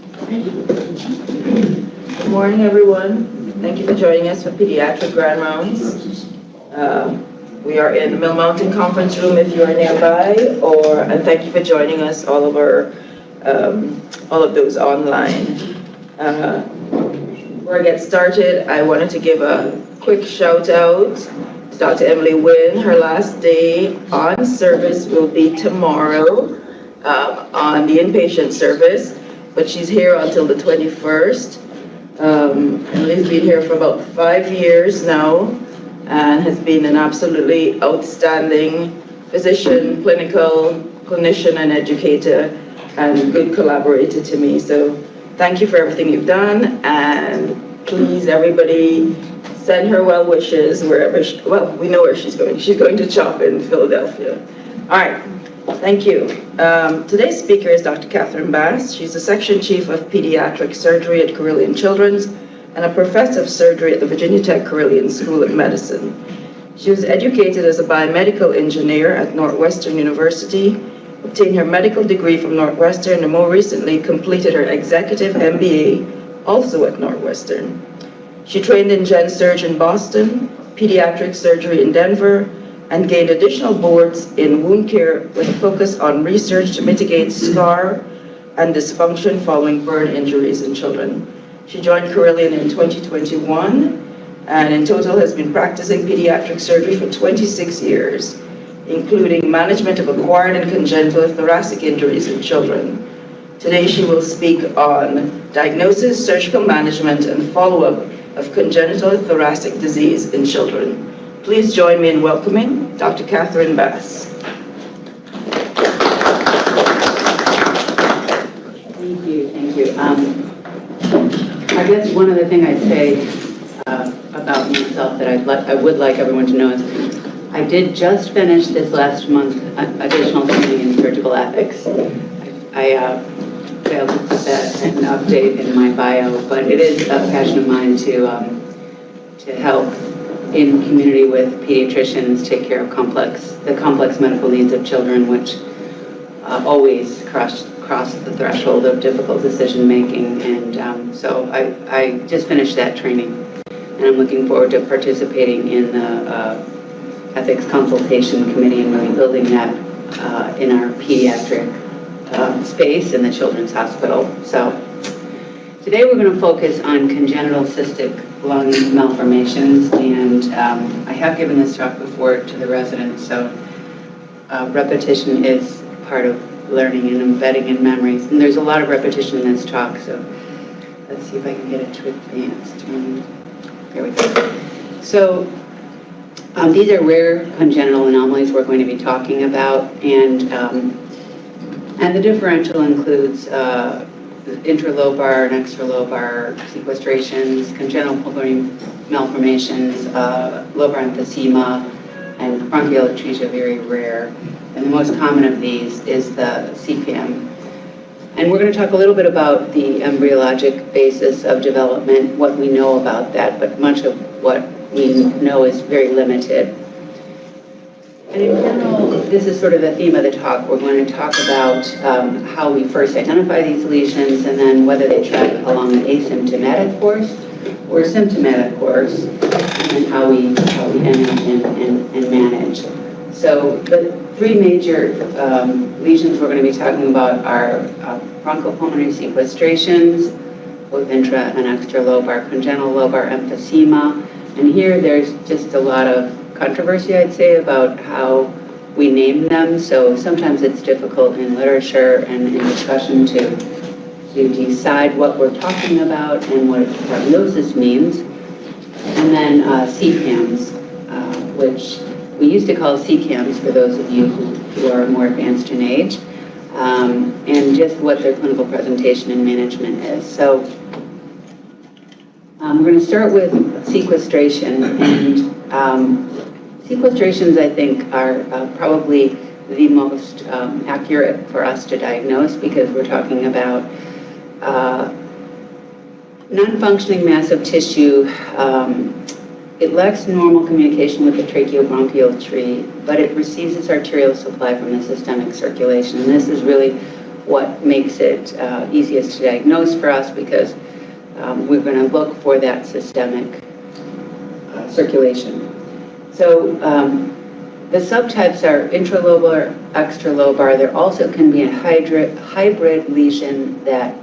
Good morning, everyone. Thank you for joining us for Pediatric Grand Rounds. We are in the Mill Mountain Conference Room if you are nearby, and thank you for joining us, all of those online. Before I get started, I wanted to give a quick shout out to Dr. Emily Wynn. Her last day on service will be tomorrow on the inpatient service, but she's here until the 21st. Emily's been here for about 5 years now and has been an absolutely outstanding physician, clinician and educator, and good collaborator to me. So thank you for everything you've done, and please, everybody, send her well wishes wherever we know where she's going. She's going to CHOP in Philadelphia. All right, thank you. Today's speaker is Dr. Kathryn Bass. She's the Section Chief of Pediatric Surgery at Carilion Children's and a Professor of Surgery at the Virginia Tech Carilion School of Medicine. She was educated as a biomedical engineer at Northwestern University, obtained her medical degree from Northwestern, and more recently completed her executive MBA, also at Northwestern. She trained in Gen Surg in Boston, pediatric surgery in Denver, and gained additional boards in wound care with a focus on research to mitigate scar and dysfunction following burn injuries in children. She joined Carilion in 2021, and in total has been practicing pediatric surgery for 26 years, including management of acquired and congenital thoracic injuries in children. Today she will speak on diagnosis, surgical management, and follow-up of congenital thoracic disease in children. Please join me in welcoming Dr. Kathryn Bass. Thank you. I guess one other thing I'd say about myself that I would like everyone to know is I did just finish this last month additional training in surgical ethics. I failed to put that an update in my bio, but it is a passion of mine to help in community with pediatricians take care of the complex medical needs of children, which always cross the threshold of difficult decision making. And so I just finished that training, and I'm looking forward to participating in the ethics consultation committee and really building that in our pediatric space in the Children's Hospital. So today we're going to focus on congenital cystic lung malformations, and I have given this talk before to the residents, so repetition is part of learning and embedding in memories, and there's a lot of repetition in this talk, so let's see if I can get it to advance. There we go. So these are rare congenital anomalies we're going to be talking about, and the differential includes interlobar and extralobar sequestrations, congenital pulmonary malformations, lobar emphysema, and bronchial atresia, very rare. And the most common of these is the CPAM. And we're going to talk a little bit about the embryologic basis of development, what we know about that, but much of what we know is very limited. And in general, this is sort of the theme of the talk. We're going to talk about how we first identify these lesions and then whether they track along an asymptomatic course or symptomatic course, and how we end and manage. So the three major lesions we're going to be talking about are bronchopulmonary sequestrations, both intra and extralobar, congenital lobar emphysema, and here there's just a lot of controversy, I'd say, about how we name them. So sometimes it's difficult in literature and in discussion to decide what we're talking about and what prognosis means. And then CPAMs, which we used to call CCAMs for those of you who are more advanced in age, and just what their clinical presentation and management is. So we're going to start with sequestration, and sequestrations, I think, are probably the most accurate for us to diagnose, because we're talking about non-functioning mass of tissue. It lacks normal communication with the tracheobronchial tree, but it receives its arterial supply from the systemic circulation. And this is really what makes it easiest to diagnose for us, because we're going to look for that systemic circulation. So the subtypes are intralobar, extralobar. There also can be a hybrid lesion that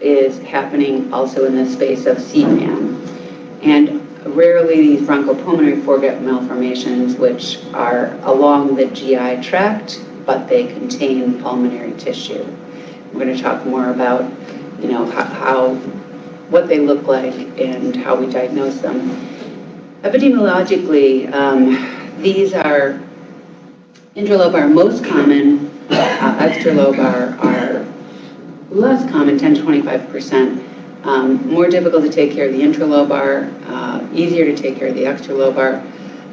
is happening also in the space of CPAM. And rarely these bronchopulmonary foregut malformations, which are along the GI tract, but they contain pulmonary tissue. We're going to talk more about, what they look like and how we diagnose them. Epidemiologically, these are intralobar most common, extralobar are less common, 10 to 25%. More difficult to take care of the intralobar, easier to take care of the extralobar,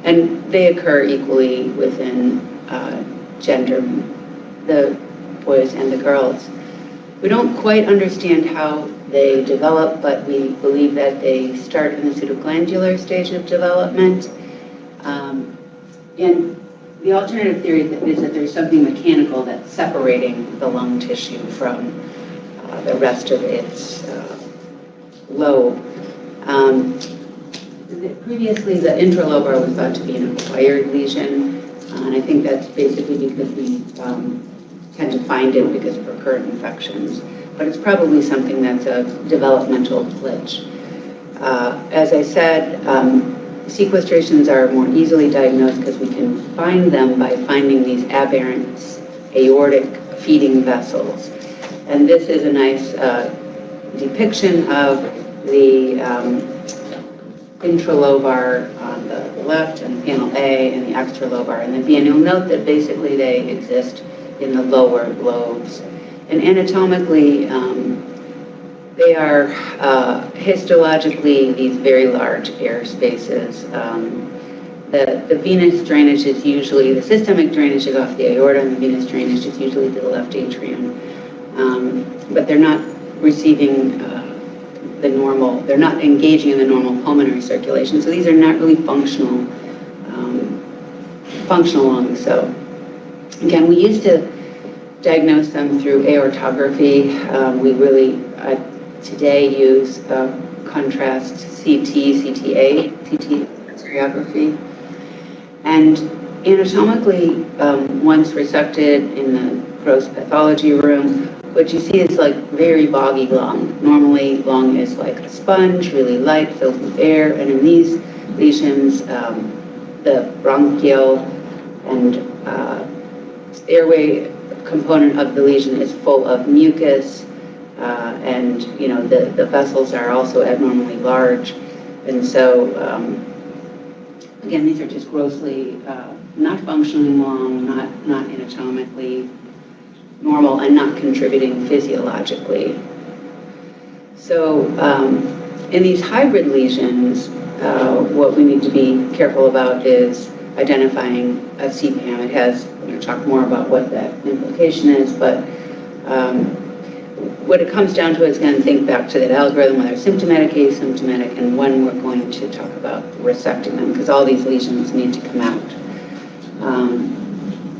and they occur equally within gender, the boys and the girls. We don't quite understand how they develop, but we believe that they start in the pseudoglandular stage of development. And the alternative theory is that there's something mechanical that's separating the lung tissue from the rest of its lobe. Previously, the intralobar was thought to be an acquired lesion, and I think that's basically because we tend to find it because of recurrent infections. But it's probably something that's a developmental glitch. As I said, sequestrations are more easily diagnosed because we can find them by finding these aberrant aortic feeding vessels. And this is a nice depiction of the intralobar on the left and panel A, and the extralobar in the B. And you'll note that basically they exist in the lower lobes. And anatomically, they are histologically these very large air spaces. The venous drainage is usually, the systemic drainage is off the aorta, and the venous drainage is usually to the left atrium. But they're not receiving the normal, they're not engaging in the normal pulmonary circulation. So these are not really functional lungs. So again, we used to diagnose them through aortography. We really today use contrast CT radiography. And anatomically, once resected in the gross pathology room, what you see is like very boggy lung. Normally, lung is like a sponge, really light, filled with air, and in these lesions, the bronchial and airway component of the lesion is full of mucus, and the vessels are also abnormally large. And so, again, these are just grossly not functioning lung, not anatomically normal, and not contributing physiologically. So in these hybrid lesions, what we need to be careful about is identifying a CPAM. It has, we're going to talk more about what that implication is, but what it comes down to is going to think back to that algorithm, whether symptomatic, asymptomatic, and when we're going to talk about resecting them, because all these lesions need to come out.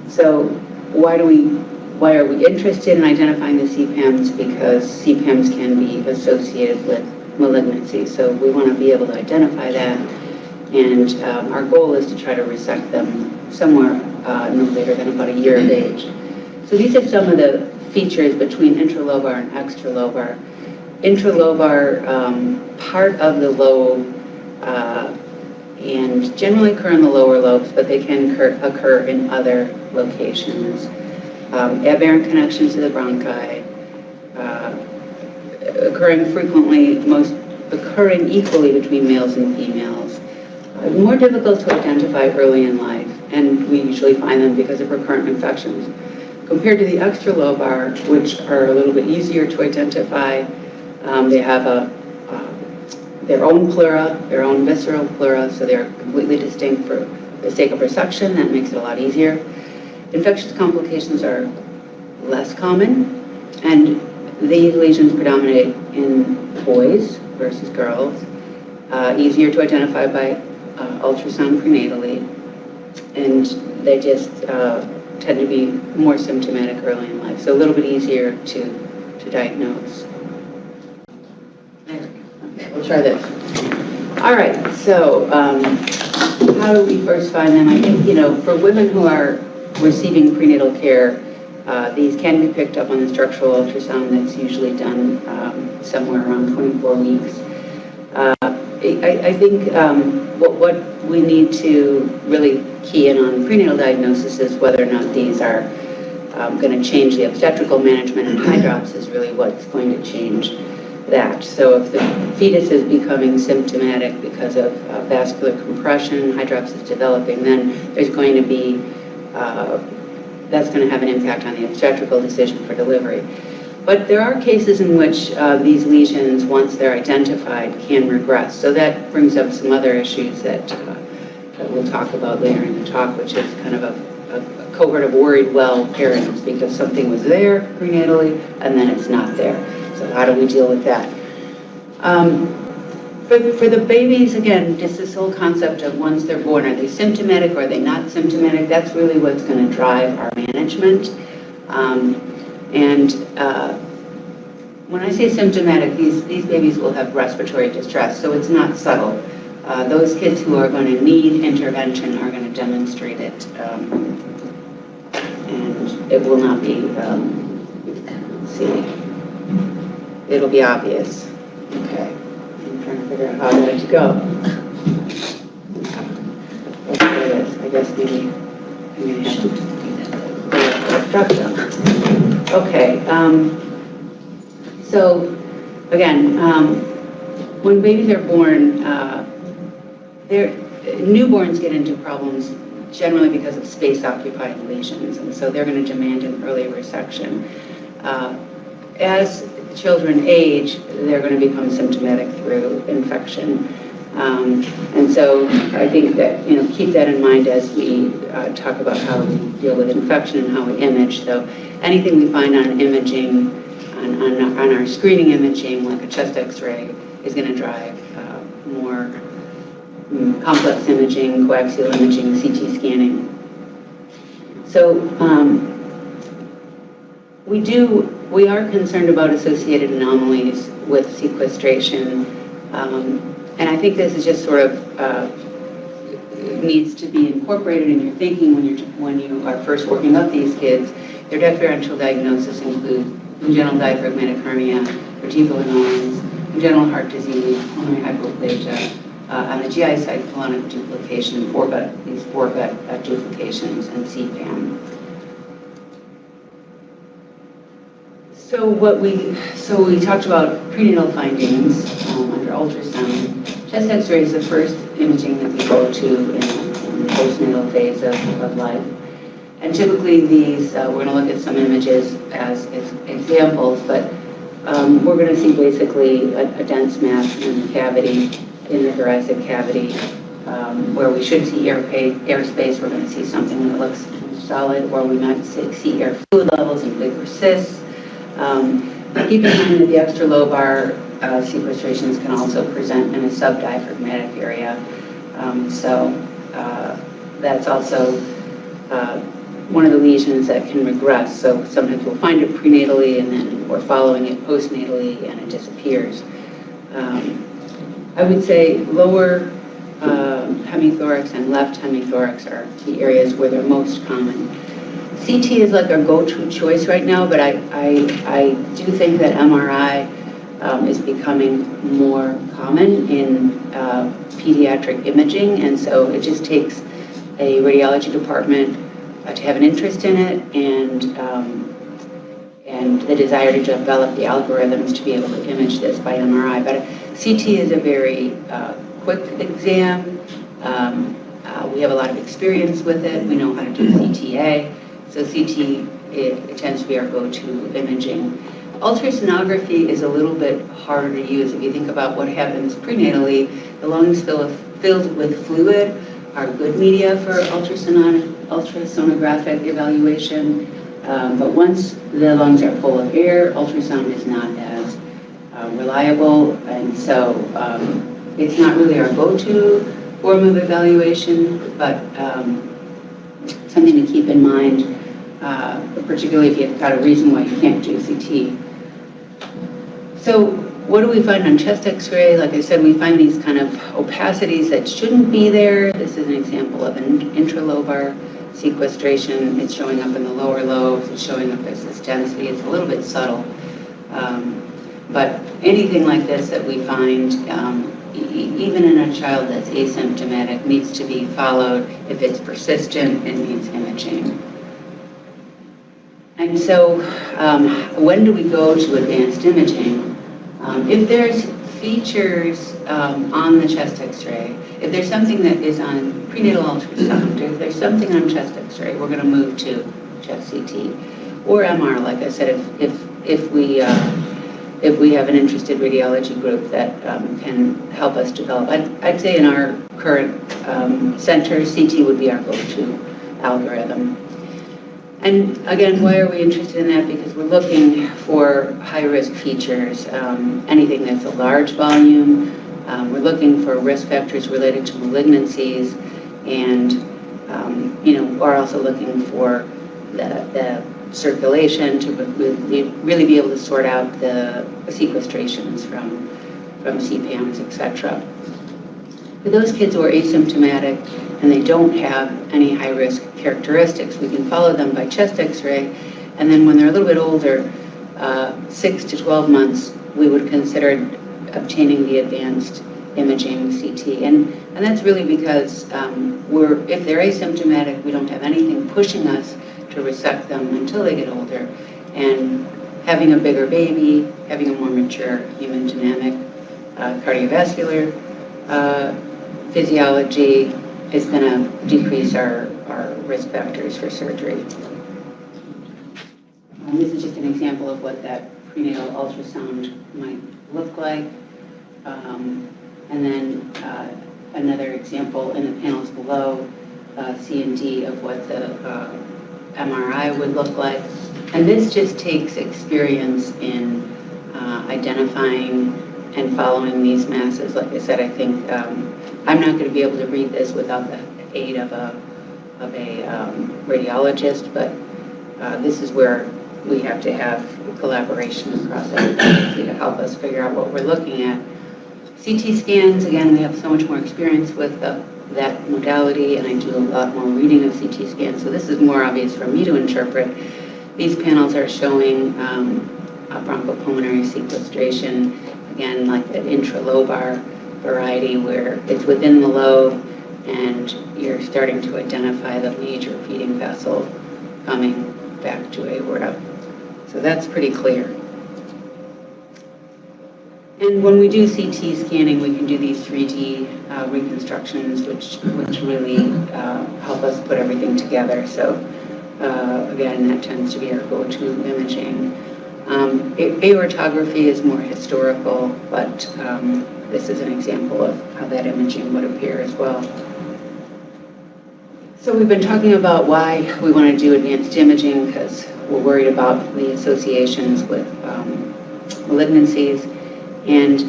So why are we interested in identifying the CPAMs? Because CPAMs can be associated with malignancy. So we want to be able to identify that. And our goal is to try to resect them somewhere no later than about a year of age. So these are some of the features between intralobar and extralobar. Intralobar, part of the lobe, and generally occur in the lower lobes, but they can occur in other locations. Aberrant connections to the bronchi, occurring frequently, occurring equally between males and females. More difficult to identify early in life, and we usually find them because of recurrent infections. Compared to the extralobar, which are a little bit easier to identify, they have their own pleura, their own visceral pleura, so they're completely distinct for the sake of resection. That makes it a lot easier. Infectious complications are less common, and these lesions predominate in boys versus girls. Easier to identify by ultrasound prenatally, and they just tend to be more symptomatic early in life, so a little bit easier to diagnose. There we go. Okay, we'll try this. All right, so how do we first find them? I think, for women who are receiving prenatal care, these can be picked up on the structural ultrasound that's usually done somewhere around 24 weeks. I think what we need to really key in on prenatal diagnosis is whether or not these are going to change the obstetrical management, and high drops is really what's going to change that. So if the fetus is becoming symptomatic because of vascular compression, high drops is developing, then there's going to be, that's going to have an impact on the obstetrical decision for delivery. But there are cases in which these lesions, once they're identified, can regress. So that brings up some other issues that we'll talk about later in the talk, which is kind of a cohort of worried well parents because something was there prenatally and then it's not there. So how do we deal with that? For the babies, again, just this whole concept of once they're born, are they symptomatic or are they not symptomatic? That's really what's going to drive our management. When I say symptomatic, these babies will have respiratory distress, so it's not subtle. Those kids who are going to need intervention are going to demonstrate it, and it will not be, let's see, it'll be obvious. Okay, I'm trying to figure out how that to go. Let's do this. I guess maybe I'm going to have to do that. Okay, so again, when babies are born, newborns get into problems generally because of space-occupying lesions, and so they're going to demand an early resection. As children age, they're going to become symptomatic through infection. And so I think that, keep that in mind as we talk about how we deal with infection and how we image. So anything we find on imaging, on our screening imaging, like a chest x-ray, is going to drive more complex imaging, coaxial imaging, CT scanning. So we are concerned about associated anomalies with sequestration. And I think this is just sort of needs to be incorporated in your thinking when you are first working up these kids. Their differential diagnosis include congenital diaphragmatic hernia, vertebral anomalies, congenital heart disease, pulmonary hypoplasia, on the GI side, colonic duplication, these 4-bet duplications, and CPAM. So we talked about prenatal findings under ultrasound. Chest X-ray is the first imaging that we go to in the postnatal phase of life. And typically these, we're going to look at some images as examples, but we're going to see basically a dense mass in the cavity, in the thoracic cavity, where we should see airspace. We're going to see something that looks solid, or we might see air fluid levels and bigger cysts. Keep in mind that the extralobar sequestrations can also present in a subdiaphragmatic area. That's also one of the lesions that can regress. So sometimes we'll find it prenatally and then we're following it postnatally and it disappears. I would say lower hemithorax and left hemithorax are the areas where they're most common. CT is like our go-to choice right now, but I do think that MRI is becoming more common in pediatric imaging, and so it just takes a radiology department to have an interest in it and the desire to develop the algorithms to be able to image this by MRI. But CT is a very quick exam. We have a lot of experience with it. We know how to do CTA. So CT, it tends to be our go-to imaging. Ultrasonography is a little bit harder to use. If you think about what happens prenatally, the lungs filled with fluid are good media for ultrasonographic evaluation. But once the lungs are full of air, ultrasound is not as reliable. And so it's not really our go-to form of evaluation, but something to keep in mind particularly if you've got a reason why you can't do CT. So what do we find on chest x-ray? Like I said, we find these kind of opacities that shouldn't be there. This is an example of an intralobar sequestration. It's showing up in the lower lobes. It's showing up as this density. It's a little bit subtle. But anything like this that we find, even in a child that's asymptomatic, needs to be followed. If it's persistent, it needs imaging. And so when do we go to advanced imaging? If there's features on the chest x-ray, if there's something that is on prenatal ultrasound, if there's something on chest x-ray, we're going to move to chest CT. Or MR, like I said, if we have an interested radiology group that can help us develop. I'd say in our current center, CT would be our go-to algorithm. And again, why are we interested in that? Because we're looking for high-risk features, anything that's a large volume. We're looking for risk factors related to malignancies, and we're also looking for the circulation to really be able to sort out the sequestrations from CPAMs, etc. For those kids who are asymptomatic and they don't have any high-risk characteristics, we can follow them by chest x-ray, and then when they're a little bit older, 6 to 12 months, we would consider obtaining the advanced imaging CT. And that's really because if they're asymptomatic, we don't have anything pushing us to resect them until they get older. And having a bigger baby, having a more mature hemodynamic, cardiovascular physiology is going to decrease our risk factors for surgery. This is just an example of what that prenatal ultrasound might look like. And then another example in the panels below, C and D, of what the MRI would look like. And this just takes experience in identifying and following these masses. Like I said, I think I'm not going to be able to read this without the aid of a radiologist, but this is where we have to have collaboration across everybody to help us figure out what we're looking at. CT scans, again, we have so much more experience with that modality, and I do a lot more reading of CT scans, so this is more obvious for me to interpret. These panels are showing a bronchopulmonary sequestration, again, like that intralobar variety where it's within the lobe and you're starting to identify the major feeding vessel coming back to aorta. So that's pretty clear. And when we do CT scanning, we can do these 3D reconstructions, which really help us put everything together. So again, that tends to be our go-to imaging. Aortography is more historical, but this is an example of how that imaging would appear as well. So we've been talking about why we want to do advanced imaging, because we're worried about the associations with malignancies. And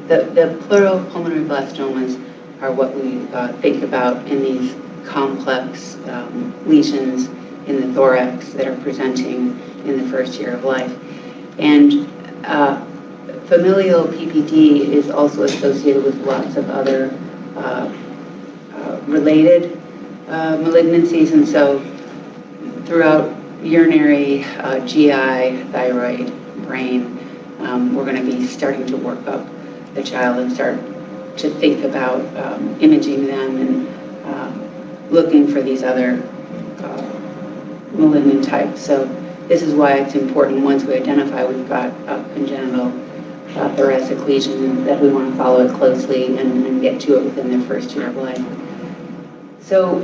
the pleural pulmonary blastomas are what we think about in these complex lesions in the thorax that are presenting in the first year of life. And familial PPD is also associated with lots of other related malignancies, and so throughout urinary, GI, thyroid, brain, we're going to be starting to work up the child and start to think about imaging them and looking for these other malignant types. So this is why it's important, once we identify we've got a congenital thoracic lesion, that we want to follow it closely and get to it within their first year of life. So,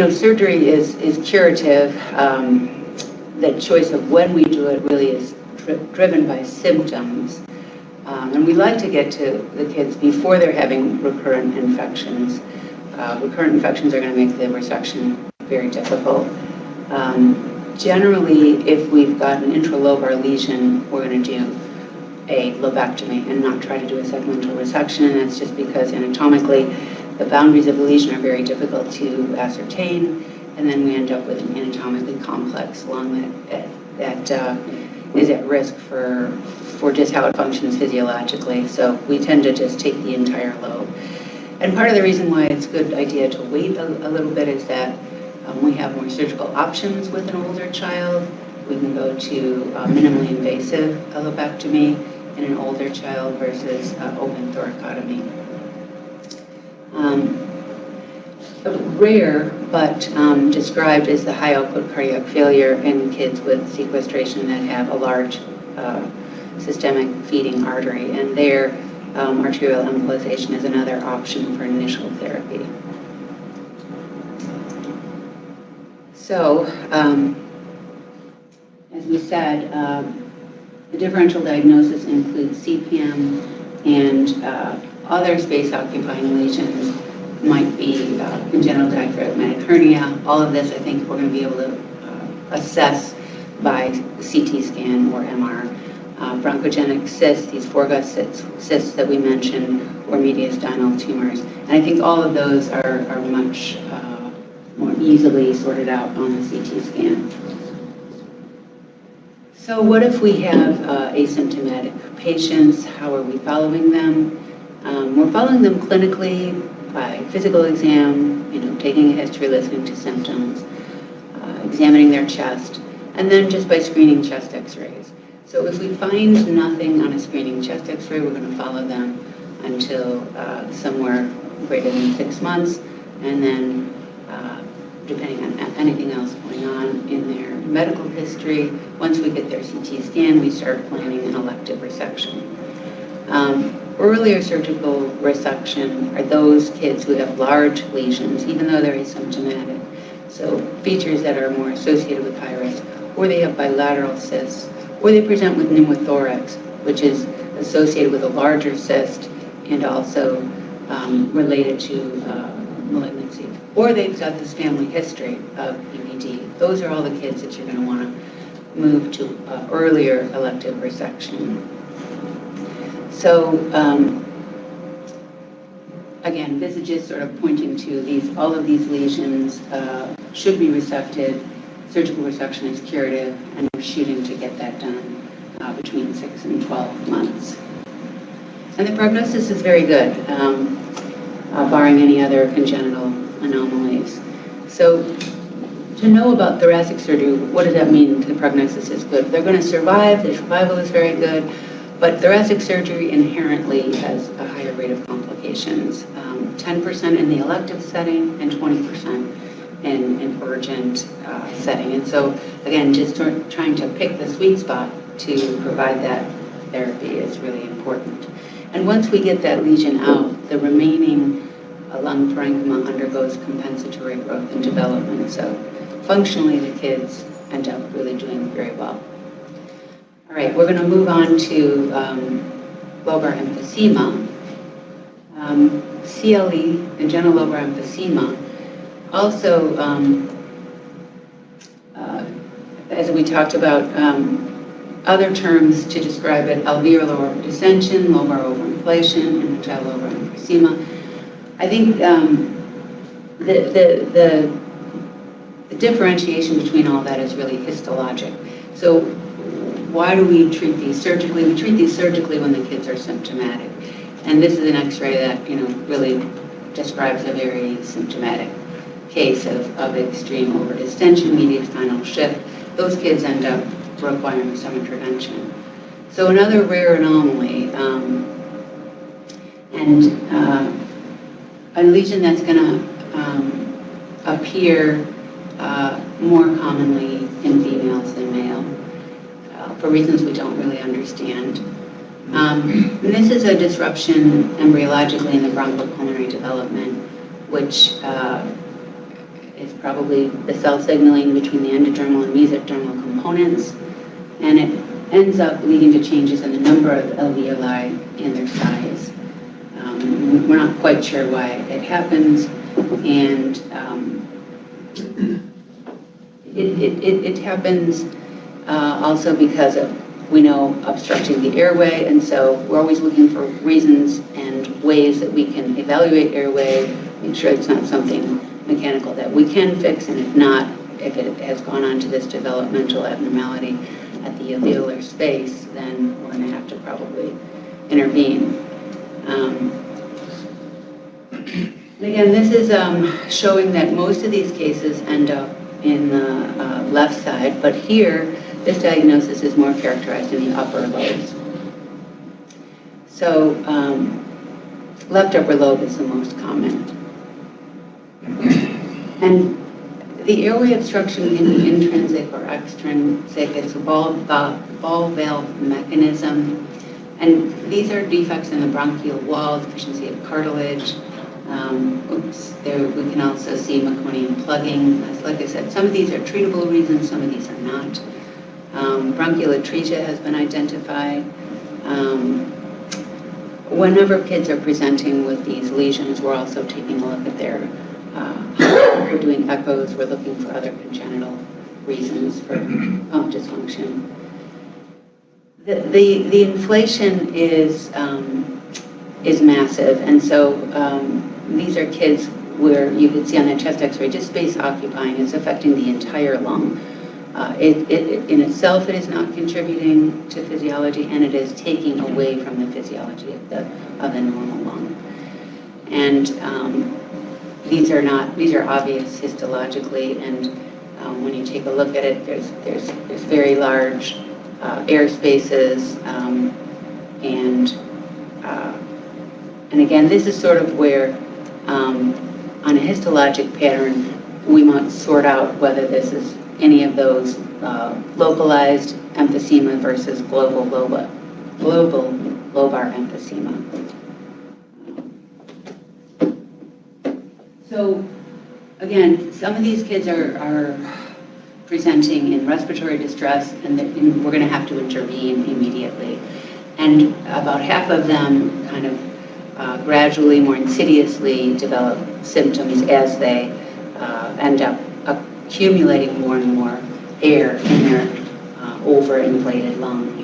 surgery is curative. The choice of when we do it really is driven by symptoms. And we like to get to the kids before they're having recurrent infections. Recurrent infections are going to make the resection very difficult. Generally, if we've got an intralobar lesion, we're going to do a lobectomy and not try to do a segmental resection. And that's just because anatomically, the boundaries of the lesion are very difficult to ascertain, and then we end up with an anatomically complex lung that is at risk for just how it functions physiologically. So we tend to just take the entire lobe. And part of the reason why it's a good idea to wait a little bit is that we have more surgical options with an older child. We can go to minimally invasive lobectomy in an older child versus open thoracotomy. Rare, but described as the high output cardiac failure in kids with sequestration that have a large systemic feeding artery, and their arterial embolization is another option for initial therapy. So, as we said, the differential diagnosis includes CPM and other space-occupying lesions might be congenital diaphragmatic hernia. All of this, I think, we're going to be able to assess by CT scan or MR. Bronchogenic cysts, these foregut cysts that we mentioned, or mediastinal tumors. And I think all of those are much more easily sorted out on the CT scan. So what if we have asymptomatic patients? How are we following them? We're following them clinically by physical exam, taking a history, listening to symptoms, examining their chest, and then just by screening chest x-rays. So if we find nothing on a screening chest x-ray, we're going to follow them until somewhere greater than 6 months, and then depending on anything else going on in their medical history, once we get their CT scan, we start planning an elective resection. Earlier surgical resection are those kids who have large lesions, even though they're asymptomatic. So features that are more associated with high risk, or they have bilateral cysts, or they present with pneumothorax, which is associated with a larger cyst and also related to malignancy. Or they've got this family history of EBD. Those are all the kids that you're going to want to move to earlier elective resection. So again, visages sort of pointing to all of these lesions should be resected. Surgical resection is curative, and we're shooting to get that done between 6 and 12 months. And the prognosis is very good, barring any other congenital anomalies. So to know about thoracic surgery, what does that mean? The prognosis is good. They're going to survive. Their survival is very good. But thoracic surgery inherently has a higher rate of complications, 10% in the elective setting and 20% in an urgent setting. And so, again, just trying to pick the sweet spot to provide that therapy is really important. And once we get that lesion out, the remaining lung parenchyma undergoes compensatory growth and development. So functionally, the kids end up really doing very well. All right, we're going to move on to lobar emphysema. CLE, congenital lobar emphysema, also, as we talked about, other terms to describe it: alveolar overdistension, lobar overinflation, and congenital lobar emphysema. I think the differentiation between all that is really histologic. So why do we treat these surgically? We treat these surgically when the kids are symptomatic. And this is an x-ray that, really describes a very symptomatic case of extreme overdistension, mediastinal shift. Those kids end up requiring some intervention. So another rare anomaly, and a lesion that's going to appear more commonly in females than male, for reasons we don't really understand. And this is a disruption embryologically in the bronchopulmonary development, which is probably the cell signaling between the endodermal and mesodermal components, and it ends up leading to changes in the number of alveoli and their size. We're not quite sure why it happens, and it happens also because of, we know, obstructing the airway, and so we're always looking for reasons and ways that we can evaluate airway, make sure it's not something mechanical that we can fix, and if not, if it has gone on to this developmental abnormality at the alveolar space, then we're going to have to probably intervene. And again, this is showing that most of these cases end up in the left side, but here, this diagnosis is more characterized in the upper lobes. So, left upper lobe is the most common. And the airway obstruction can be intrinsic or extrinsic. It's a ball valve mechanism. And these are defects in the bronchial wall, deficiency of cartilage. There we can also see meconium plugging. Like I said, some of these are treatable reasons, some of these are not. Bronchial atresia has been identified. Whenever kids are presenting with these lesions, we're also taking a look at their we're doing echoes, we're looking for other congenital reasons for pump dysfunction. The inflation is massive, and so these are kids where you can see on that chest x-ray just space occupying. It's affecting the entire lung. It in itself, it is not contributing to physiology, and it is taking away from the physiology of the normal lung. And these are obvious histologically, and when you take a look at it, there's very large air spaces, and again, this is sort of where on a histologic pattern we might sort out whether this is any of those localized emphysema versus global lobar emphysema. So again, some of these kids are presenting in respiratory distress, and we're going to have to intervene immediately. And about half of them kind of gradually, more insidiously develop symptoms as they end up accumulating more and more air in their overinflated lung.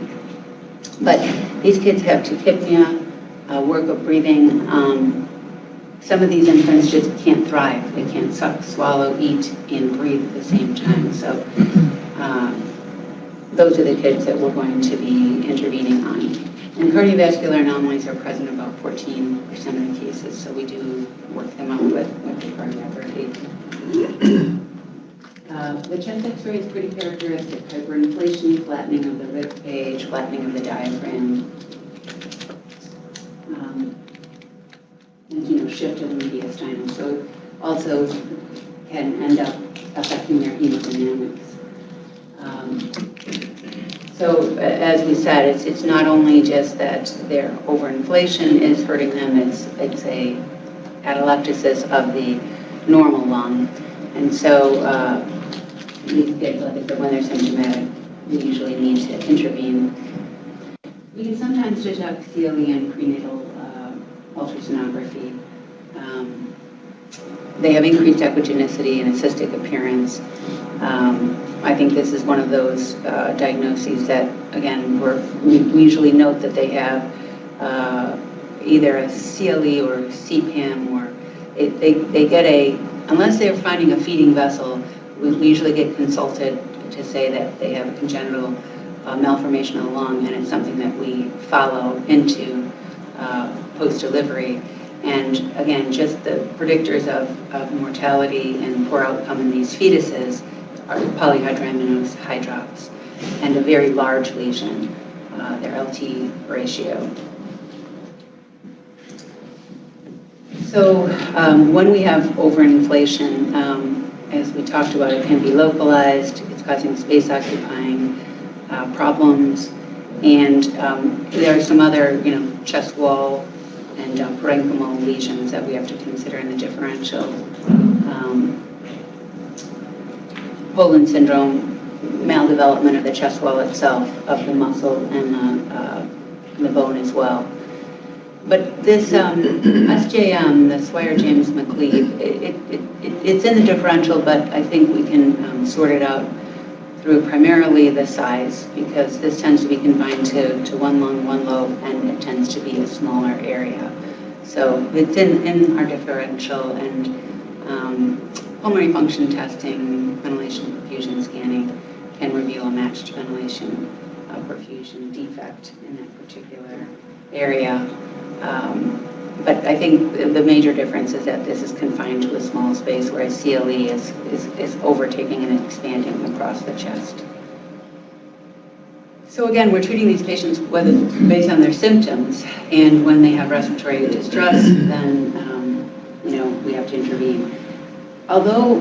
But these kids have tachypnea, workup breathing. Some of these infants just can't thrive. They can't suck, swallow, eat, and breathe at the same time. So those are the kids that we're going to be intervening on. And cardiovascular anomalies are present about 14% of the cases, so we do work them up with the cardiography. The chest x-ray is pretty characteristic. Hyperinflation, flattening of the rib cage, flattening of the diaphragm, and shift of the mediastinum. So it also can end up affecting their hemodynamics. So as we said, it's not only just that their overinflation is hurting them, it's a atelectasis of the normal lung. And so these kids, like I said, when they're symptomatic, we usually need to intervene. We can sometimes detect CLE and prenatal ultrasonography. They have increased echogenicity and a cystic appearance. I think this is one of those diagnoses that, again, we usually note that they have either a CLE or CPAM, or they get unless they're finding a feeding vessel, we usually get consulted to say that they have a congenital malformation of the lung, and it's something that we follow into post-delivery. And again, just the predictors of mortality and poor outcome in these fetuses are polyhydramnios, hydrops, and a very large lesion, their LT ratio. So when we have overinflation, as we talked about, it can be localized, it's causing space occupying problems, and there are some other, chest wall and parenchymal lesions that we have to consider in the differential. Poland syndrome, maldevelopment of the chest wall itself, of the muscle and the bone as well. But this SJM, the Swire-James-McLeod, it's in the differential, but I think we can sort it out through primarily the size, because this tends to be confined to one lung, one lobe, and it tends to be a smaller area. So it's in our differential, and Pulmonary function testing, ventilation perfusion scanning can reveal a matched ventilation perfusion defect in that particular area. But I think the major difference is that this is confined to a small space, whereas CLE is overtaking and expanding across the chest. So again, we're treating these patients whether based on their symptoms, and when they have respiratory distress, then we have to intervene. Although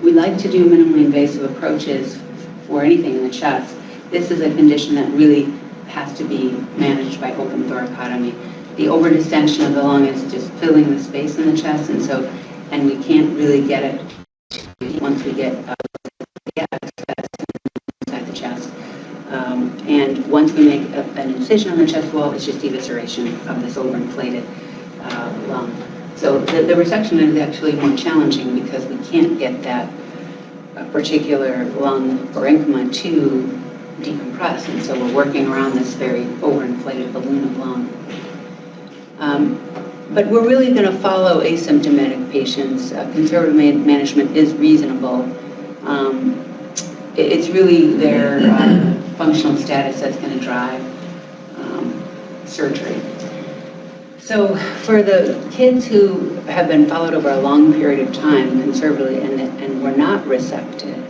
we like to do minimally invasive approaches for anything in the chest, this is a condition that really has to be managed by open thoracotomy. The overdistension of the lung is just filling the space in the chest, and we can't really get it once we get the access inside the chest. And once we make an incision on the chest wall, it's just evisceration of this overinflated lung. So the resection is actually more challenging because we can't get that particular lung parenchyma to decompress, and so we're working around this very overinflated balloon of lung. But we're really going to follow asymptomatic patients. Conservative management is reasonable. It's really their functional status that's going to drive surgery. So for the kids who have been followed over a long period of time conservatively and were not resected,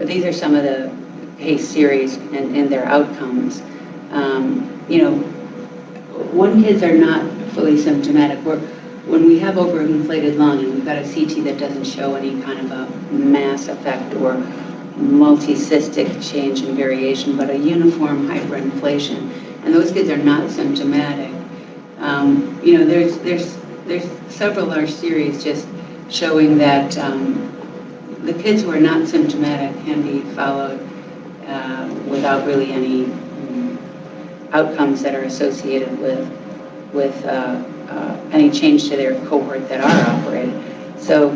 these are some of the case series and their outcomes. When kids are not fully symptomatic, when we have overinflated lung and we've got a CT that doesn't show any kind of a mass effect or multicystic change in variation, but a uniform hyperinflation, and those kids are not symptomatic, there's several large series just showing that the kids who are not symptomatic can be followed without really any outcomes that are associated with any change to their cohort that are operated. So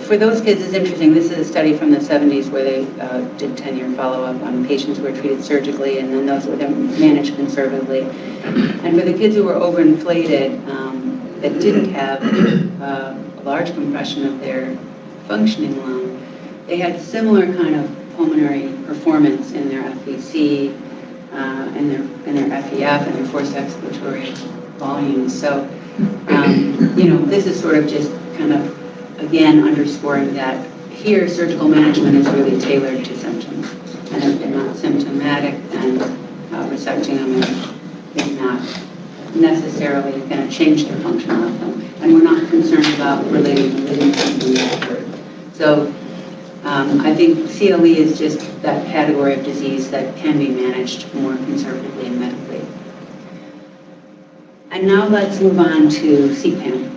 for those kids, it's interesting. This is a study from the 70s where they did 10-year follow-up on patients who were treated surgically and then those who were managed conservatively. And for the kids who were overinflated, that didn't have a large compression of their functioning lung, they had similar kind of pulmonary performance in their FVC, in their FAAP, and their forced expiratory volumes. So, this is sort of just kind of, again, underscoring that here surgical management is really tailored to symptoms. And if they're not symptomatic, then resecting them is not necessarily going to change their functional outcome. And we're not concerned about relating to living symptoms after. So I think CLE is just that category of disease that can be managed more conservatively and medically. And now let's move on to CPAM.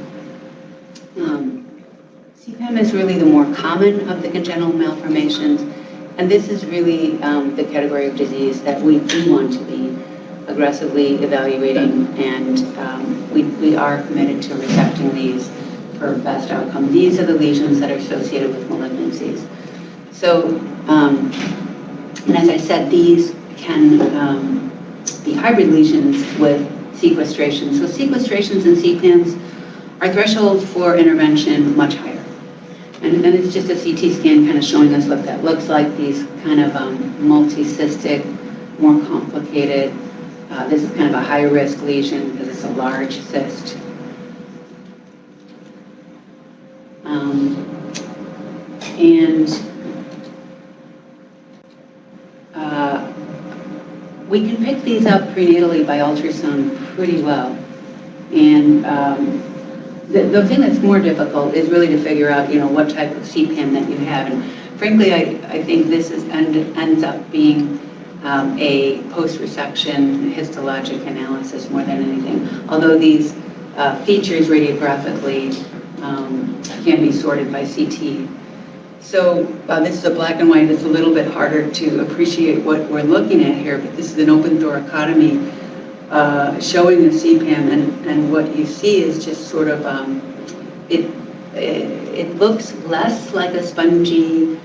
CPAM is really the more common of the congenital malformations, and this is really the category of disease that we do want to be aggressively evaluating, and we are committed to resecting these for best outcome. These are the lesions that are associated with malignancies. So, and as I said, these can be hybrid lesions with sequestrations. So sequestrations and CPAMs are thresholds for intervention much higher. And then it's just a CT scan kind of showing us what that looks like, these kind of multicystic, more complicated. This is kind of a high-risk lesion because it's a large cyst. We can pick these up prenatally by ultrasound pretty well. And the thing that's more difficult is really to figure out, what type of CPAM that you have. And frankly, I think this ends up being a post-resection histologic analysis more than anything. Although these features radiographically can be sorted by CT. So this is a black and white. It's a little bit harder to appreciate what we're looking at here, but this is an open thoracotomy showing the CPAM, and what you see is just sort of, it looks less like a spongy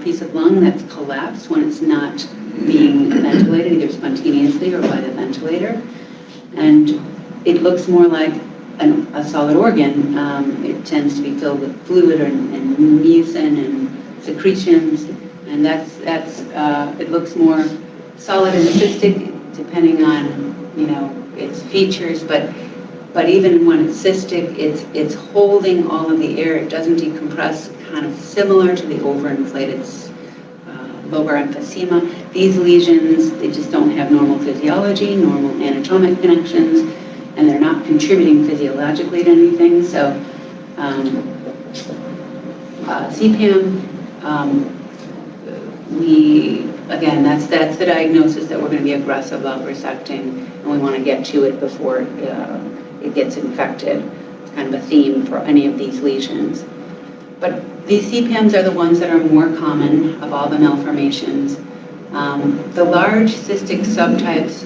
piece of lung that's collapsed when it's not being ventilated, either spontaneously or by the ventilator. And it looks more like a solid organ, it tends to be filled with fluid and mucin and secretions, and it looks more solid in the cystic, depending on its features, but even when it's cystic, it's holding all of the air. It doesn't decompress, kind of similar to the overinflated lobar emphysema. These lesions, they just don't have normal physiology, normal anatomic connections, and they're not contributing physiologically to anything. So CPAM, again, that's the diagnosis that we're going to be aggressive about resecting, and we want to get to it before it gets infected. It's kind of a theme for any of these lesions. But these CPAMs are the ones that are more common of all the malformations. The large cystic subtypes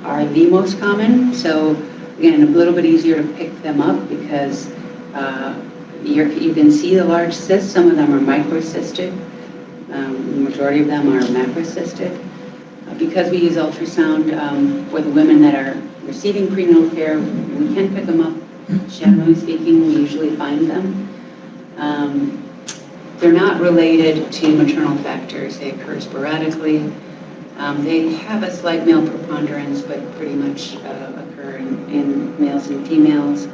are the most common. So again, a little bit easier to pick them up because you can see the large cysts. Some of them are microcystic. The majority of them are macrocystic. Because we use ultrasound for the women that are receiving prenatal care, we can pick them up. Generally speaking, we usually find them. They're not related to maternal factors. They occur sporadically. They have a slight male preponderance, but pretty much occur in males and females.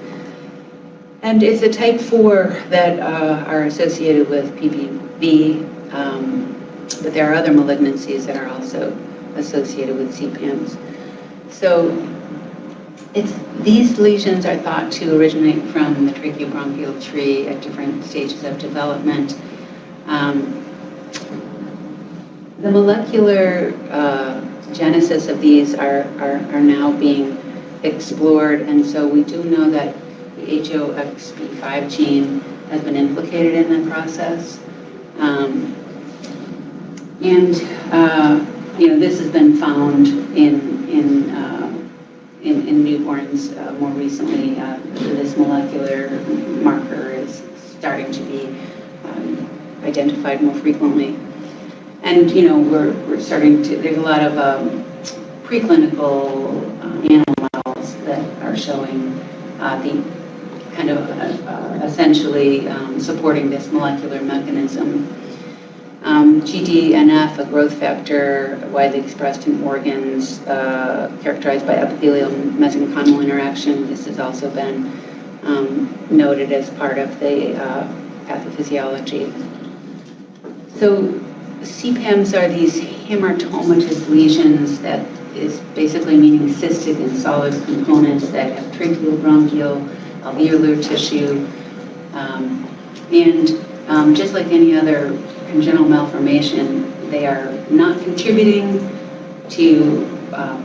And it's a type 4 that are associated with PPB, but there are other malignancies that are also associated with CPAMs. So these lesions are thought to originate from the tracheobronchial tree at different stages of development. The molecular genesis of these are now being explored, and so we do know that the HOXB5 gene has been implicated in the process. This has been found in newborns more recently. This molecular marker is starting to be identified more frequently. And we're starting to, there's a lot of preclinical animal models that are showing the kind of essentially supporting this molecular mechanism. GDNF, a growth factor widely expressed in organs characterized by epithelial mesenchymal interaction. This has also been noted as part of the pathophysiology. So CPAMs are these hamartomatous lesions that is basically meaning cystic and solid components that have tracheobronchial, alveolar tissue, and just like any other congenital malformation, they are not contributing to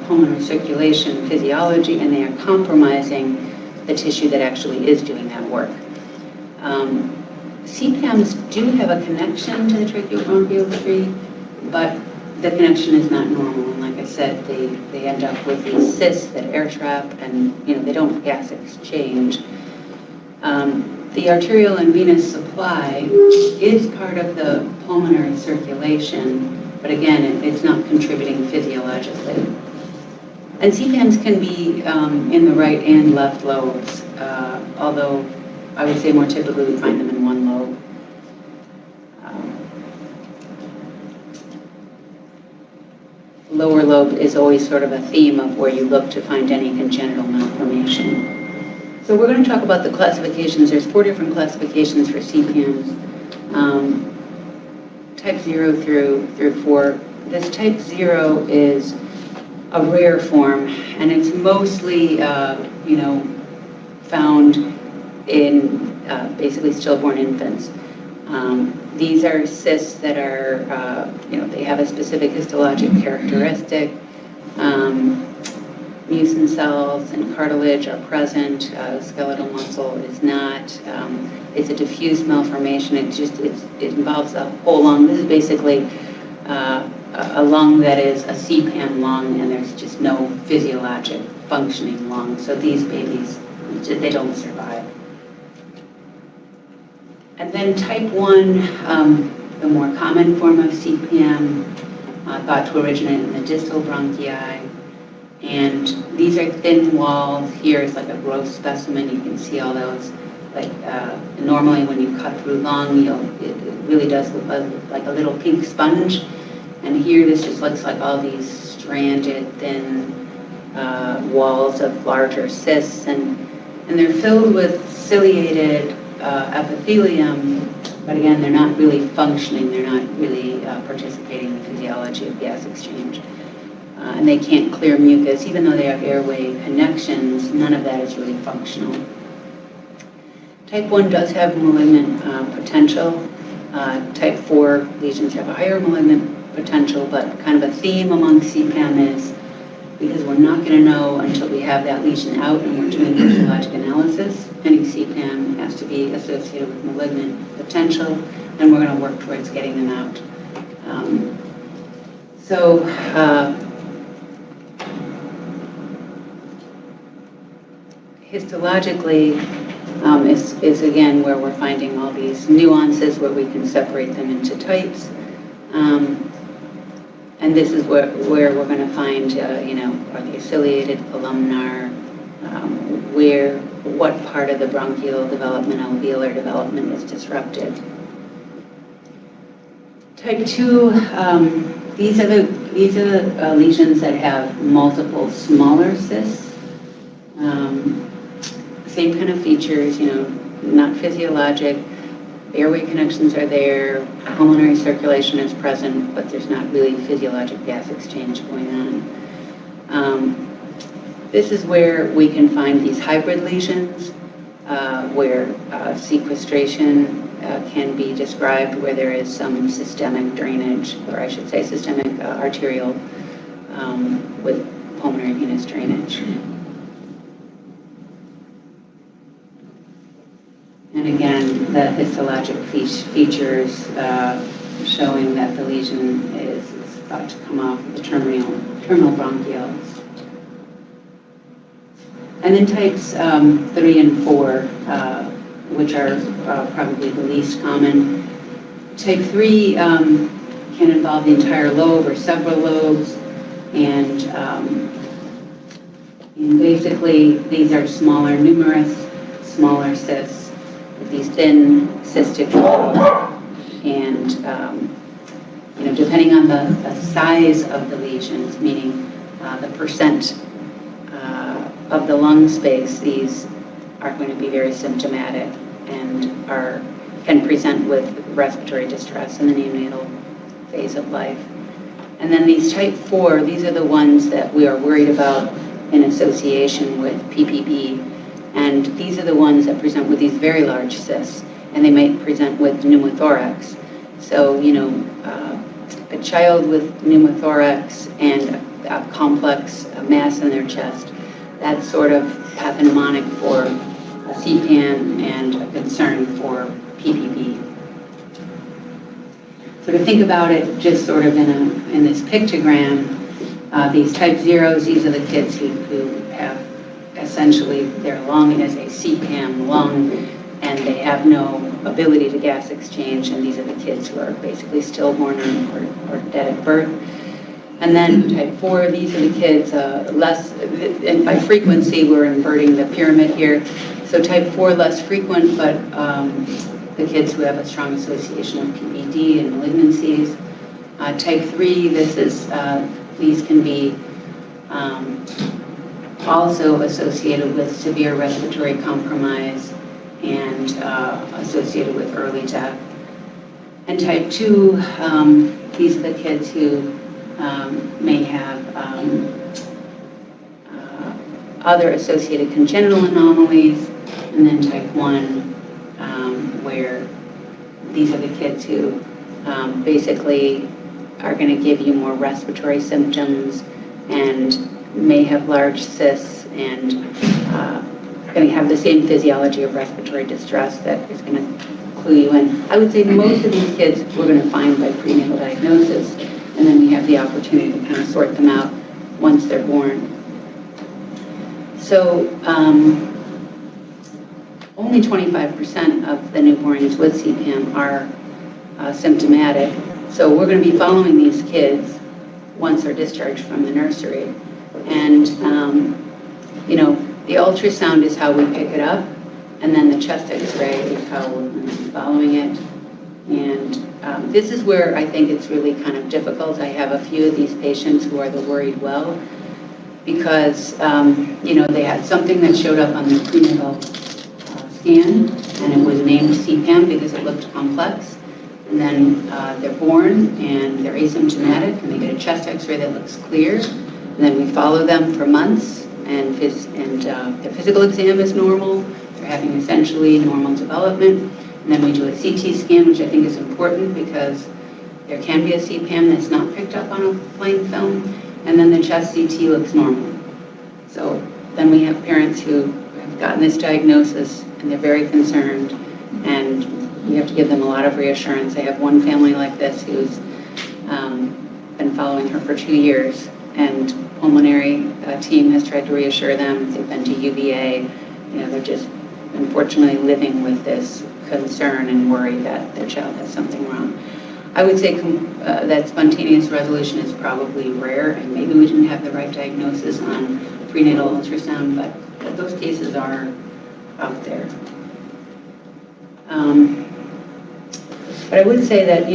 pulmonary circulation physiology, and they are compromising the tissue that actually is doing that work. CPAMs do have a connection to the tracheobronchial tree, but the connection is not normal. And like I said, they end up with these cysts that air trap, and they don't gas exchange. The arterial and venous supply is part of the pulmonary circulation, but again, it's not contributing physiologically. And CPAMs can be in the right and left lobes, although I would say more typically we find them in one lobe. Lower lobe is always sort of a theme of where you look to find any congenital malformation. So we're going to talk about the classifications. There's 4 different classifications for CPAMs, type 0 through 4. This type 0 is a rare form, and it's mostly, found in basically stillborn infants. These are cysts that are, they have a specific histologic characteristic. Mucin cells and cartilage are present. Skeletal muscle is not. It's a diffuse malformation. It involves a whole lung. This is basically a lung that is a CPAM lung, and there's just no physiologic functioning lung. So these babies, they don't survive. And then type 1, the more common form of CPAM, thought to originate in the distal bronchi. And these are thin walls. Here is like a gross specimen. You can see all those. Like normally when you cut through lung, it really does look like a little pink sponge. And here this just looks like all these stranded, thin walls of larger cysts. And they're filled with ciliated epithelium, but again, they're not really functioning. They're not really participating in the physiology of gas exchange. And they can't clear mucus. Even though they have airway connections, none of that is really functional. Type 1 does have malignant potential. Type 4 lesions have a higher malignant potential, but kind of a theme among CPAM is because we're not going to know until we have that lesion out and we're doing histologic analysis. Any CPAM has to be associated with malignant potential, and we're going to work towards getting them out. Histologically is again where we're finding all these nuances where we can separate them into types. And this is where we're going to find, are they ciliated, columnar, what part of the bronchial development, alveolar development is disrupted. Type 2, these are the lesions that have multiple smaller cysts. Same kind of features, not physiologic. Airway connections are there, pulmonary circulation is present, but there's not really physiologic gas exchange going on. This is where we can find these hybrid lesions, where sequestration can be described, where there is some systemic drainage, or I should say systemic arterial with pulmonary venous drainage. And again, the histologic features showing that the lesion is about to come off the terminal bronchioles. And then types 3 and 4, which are probably the least common. Type 3 can involve the entire lobe or several lobes, and basically these are smaller, numerous smaller cysts. These thin cystic walls, and depending on the size of the lesions, meaning the percent of the lung space, these are going to be very symptomatic and can present with respiratory distress in the neonatal phase of life. And then these type 4, these are the ones that we are worried about in association with PPB. And these are the ones that present with these very large cysts, and they might present with pneumothorax. So, a child with pneumothorax and a complex mass in their chest, that's sort of pathognomonic for a CPAM and a concern for PPB. So to think about it just sort of in this pictogram, these type 0s, these are the kids who have essentially their lung is a CPAM lung, and they have no ability to gas exchange, and these are the kids who are basically stillborn or dead at birth. And then type 4, these are the kids less, and by frequency we're inverting the pyramid here. So type 4 less frequent, but the kids who have a strong association of PPD and malignancies. Type 3, these can be also associated with severe respiratory compromise and associated with early death. And type 2, these are the kids who may have other associated congenital anomalies. And then type 1, where these are the kids who basically are going to give you more respiratory symptoms and may have large cysts and going to have the same physiology of respiratory distress that is going to clue you in. I would say most of these kids we're going to find by prenatal diagnosis, and then we have the opportunity to kind of sort them out once they're born. So only 25% of the newborns with CPAM are symptomatic. So we're going to be following these kids once they're discharged from the nursery. And, the ultrasound is how we pick it up, and then the chest x-ray is how we're going to be following it. And this is where I think it's really kind of difficult. I have a few of these patients who are the worried well, because, they had something that showed up on their prenatal scan, and it was named CPAM because it looked complex. And then they're born, and they're asymptomatic, and they get a chest x-ray that looks clear. And then we follow them for months, and their physical exam is normal. They're having essentially normal development. And then we do a CT scan, which I think is important because there can be a CPAM that's not picked up on a plain film. And then the chest CT looks normal. So then we have parents who have gotten this diagnosis, and they're very concerned, and we have to give them a lot of reassurance. I have one family like this who's been following her for 2 years, and pulmonary team has tried to reassure them. They've been to UVA. They're just unfortunately living with this concern and worry that their child has something wrong. I would say that spontaneous resolution is probably rare, and maybe we didn't have the right diagnosis on prenatal ultrasound, but those cases are out there. But I would say that,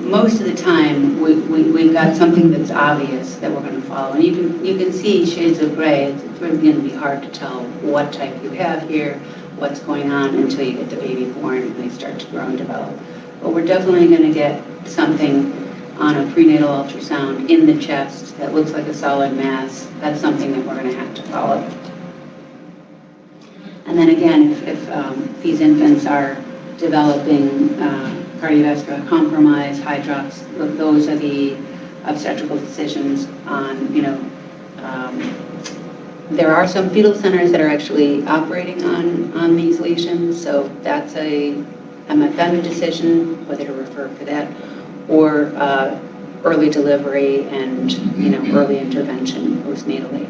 most of the time we've got something that's obvious that we're going to follow. And you can see shades of gray. It's really going to be hard to tell what type you have here, what's going on, until you get the baby born and they start to grow and develop. But we're definitely going to get something on a prenatal ultrasound in the chest that looks like a solid mass. That's something that we're going to have to follow. And then again, if these infants are developing cardiovascular compromise, hydrox, those are the obstetrical decisions on, there are some fetal centers that are actually operating on these lesions, so that's a MFM decision, whether to refer for that, or early delivery and, early intervention postnatally.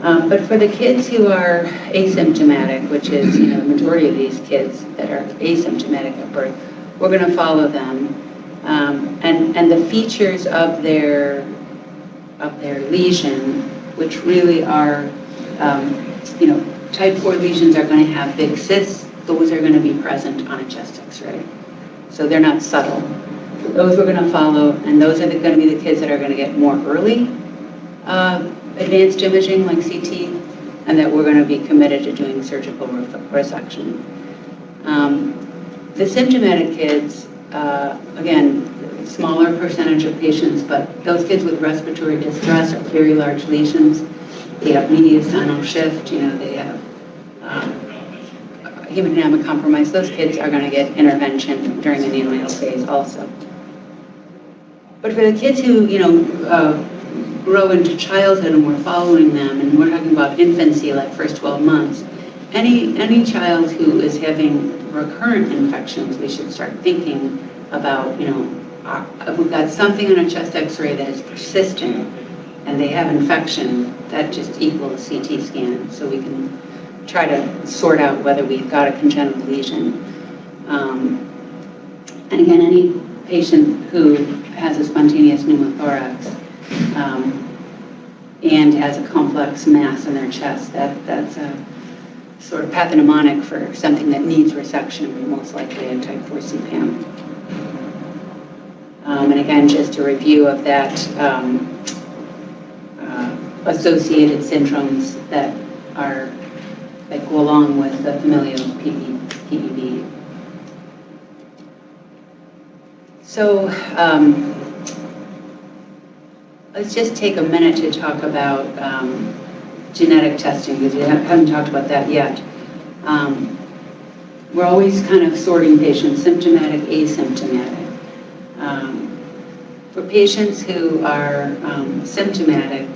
But for the kids who are asymptomatic, which is the majority of these kids that are asymptomatic at birth, we're going to follow them, and the features of their lesion, which really are, type 4 lesions are going to have big cysts. Those are going to be present on a chest X-ray, so they're not subtle. Those we're going to follow, and those are going to be the kids that are going to get more early advanced imaging like CT, and that we're going to be committed to doing surgical resection. The symptomatic kids, again, smaller percentage of patients, but those kids with respiratory distress or very large lesions, they have mediastinal shift, they have hemodynamic compromise. Those kids are going to get intervention during the neonatal phase also. But for the kids who, grow into childhood and we're following them, and we're talking about infancy, like first 12 months, any child who is having recurrent infections, we should start thinking about, if we've got something on a chest X-ray that is persistent and they have infection, that just equals CT scan, so we can try to sort out whether we've got a congenital lesion. And again, any patient who has a spontaneous pneumothorax and has a complex mass in their chest, that's a sort of pathognomonic for something that needs resection, most likely a type 4 CPAM. And again, just a review of that associated syndromes that go along with the familial PPB. So let's just take a minute to talk about genetic testing, because we haven't talked about that yet. We're always kind of sorting patients, symptomatic, asymptomatic. For patients who are symptomatic,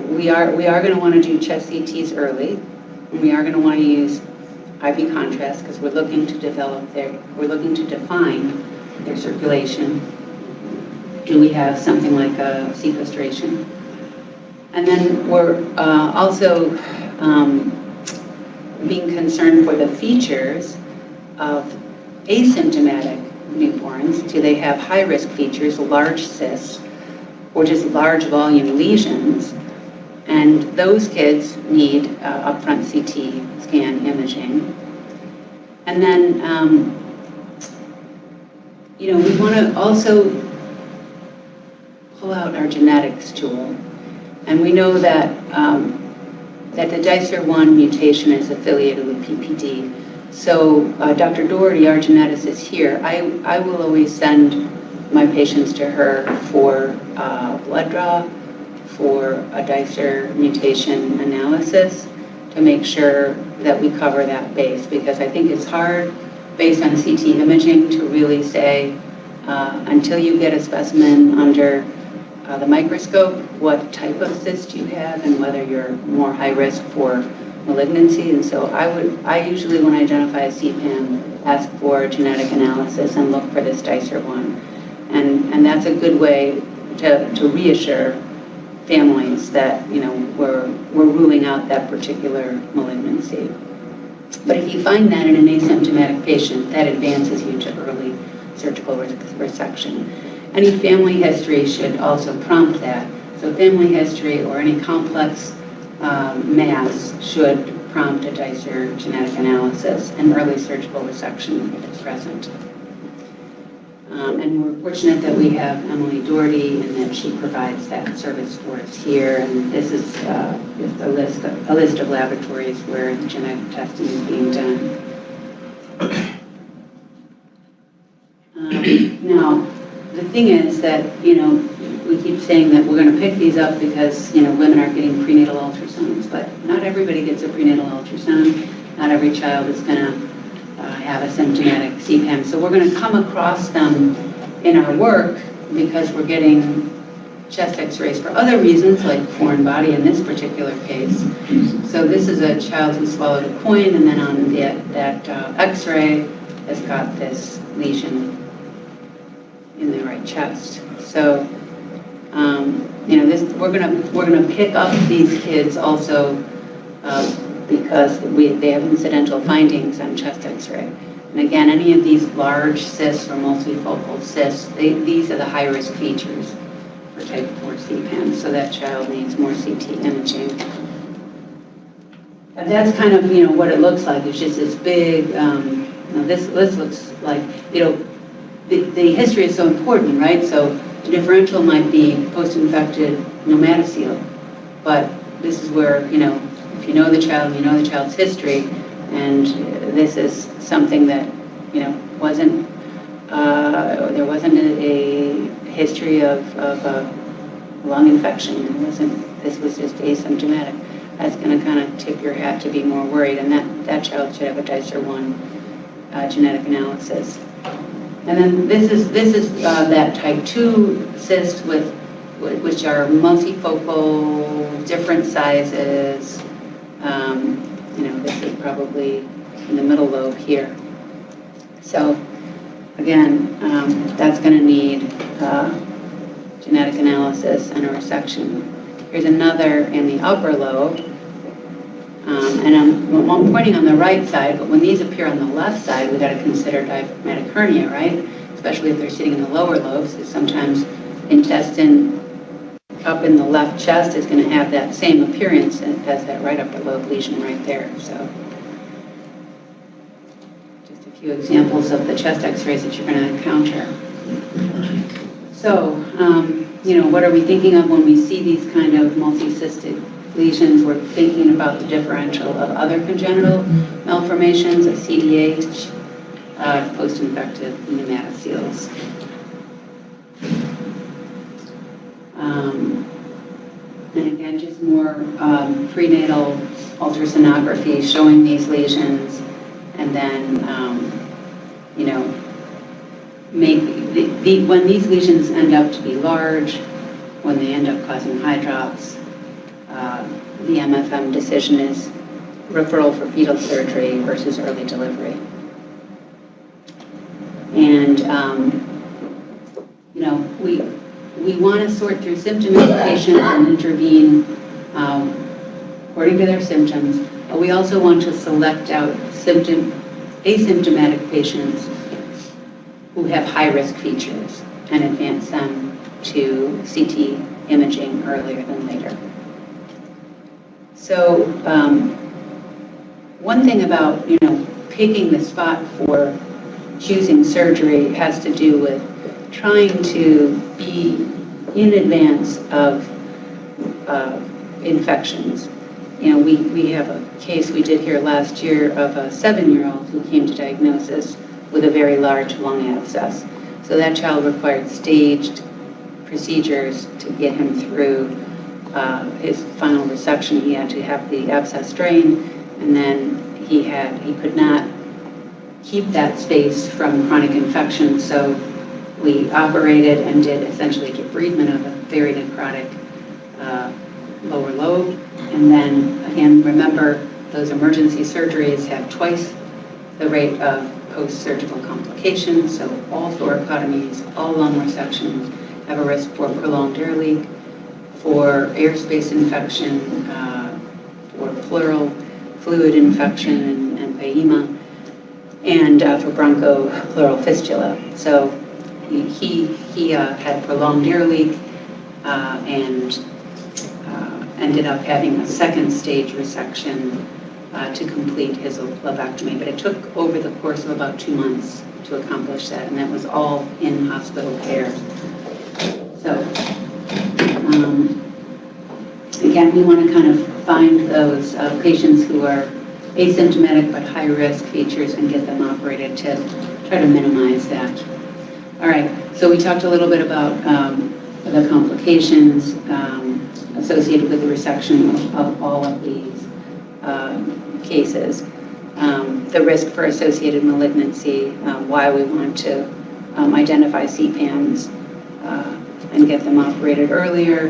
we are going to want to do chest CTs early, and we are going to want to use IV contrast because we're looking to define their circulation. Do we have something like a sequestration? And then we're also being concerned for the features of asymptomatic newborns. Do they have high-risk features, large cysts, or just large volume lesions. And those kids need upfront CT scan imaging. And then, we want to also pull out our genetics tool. And we know that that the DICER1 mutation is affiliated with PPD. So Dr. Doherty, our geneticist here, I will always send my patients to her for blood draw, for a DICER mutation analysis to make sure that we cover that base, because I think it's hard based on CT imaging to really say, until you get a specimen under the microscope, what type of cyst you have and whether you're more high risk for malignancy. And so I usually, when I identify a CPAM, ask for genetic analysis and look for this DICER1. And that's a good way to reassure families that, we're ruling out that particular malignancy. But if you find that in an asymptomatic patient, that advances you to early surgical resection. Any family history should also prompt that. So family history or any complex mass should prompt a DICER genetic analysis and early surgical resection if it's present. And we're fortunate that we have Emily Doherty and that she provides that service for us here. And this is just a list of laboratories where genetic testing is being done. Now, the thing is that, we keep saying that we're going to pick these up because, women are getting prenatal ultrasounds, but not everybody gets a prenatal ultrasound. Not every child is going to have a symptomatic CPAM. So we're going to come across them in our work because we're getting chest x-rays for other reasons, like foreign body in this particular case. So this is a child who swallowed a coin, and then on that x-ray has got this lesion in the right chest. So, we're gonna pick up these kids also because they have incidental findings on chest X-ray. And again, any of these large cysts or multifocal cysts, these are the high-risk features for type 4 CPAM. So that child needs more CT imaging. And that's kind of what it looks like. It's just this big. This looks like the history is so important, right? So the differential might be post-infected pneumatocele, but this is where, if you know the child, you know the child's history, and this is something that, wasn't, there wasn't a history of a lung infection. This was just asymptomatic. That's going to kind of tip your hat to be more worried, and that child should have a DICER1 genetic analysis. And then this is that type 2 cyst which are multifocal, different sizes. This is probably in the middle lobe here. So again, that's going to need genetic analysis and a resection. Here's another in the upper lobe. And I'm pointing on the right side, but when these appear on the left side, we've got to consider diaphragmatic hernia, right? Especially if they're sitting in the lower lobes, because sometimes intestine up in the left chest is going to have that same appearance as that right upper lobe lesion right there. So just a few examples of the chest x-rays that you're going to encounter. So, what are we thinking of when we see these kind of multicystic lesions? We're thinking about the differential of other congenital malformations, a CDH, post-infective pneumatoceles. And again, just more prenatal ultrasonography showing these lesions, and then, when these lesions end up to be large, when they end up causing hydrops, the MFM decision is referral for fetal surgery versus early delivery. And, we want to sort through symptomatic patients and intervene according to their symptoms, but we also want to select out asymptomatic patients who have high-risk features and advance them to CT imaging earlier than later. So one thing about, picking the spot for choosing surgery has to do with trying to be in advance of infections. We have a case we did here last year of a 7-year-old who came to diagnosis with a very large lung abscess. So that child required staged procedures to get him through his final resection. He had to have the abscess drained, and then he could not keep that space from chronic infection. So we operated and did essentially debridement of a very necrotic lower lobe. And then again, remember, those emergency surgeries have twice the rate of post-surgical complications. So all thoracotomies, all lung resections have a risk for prolonged air leak, for airspace infection, for pleural fluid infection and emphysema, and for bronchopleural fistula. So he had prolonged ear leak and ended up having a second stage resection to complete his lobectomy. But it took over the course of about 2 months to accomplish that, and that was all in hospital care. So again, we want to kind of find those patients who are asymptomatic but high risk features and get them operated to try to minimize that. All right, so we talked a little bit about the complications associated with the resection of all of these cases. The risk for associated malignancy, why we want to identify CPAMs and get them operated earlier.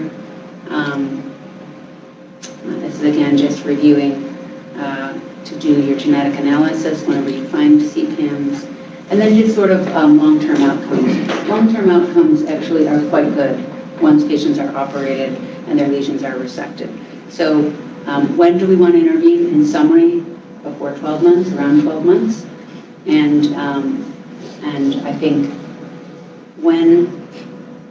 This is again just reviewing to do your genetic analysis whenever you find CPAMs. And then just sort of long-term outcomes. Long-term outcomes actually are quite good once patients are operated and their lesions are resected. So when do we want to intervene? In summary, before 12 months, around 12 months. And I think when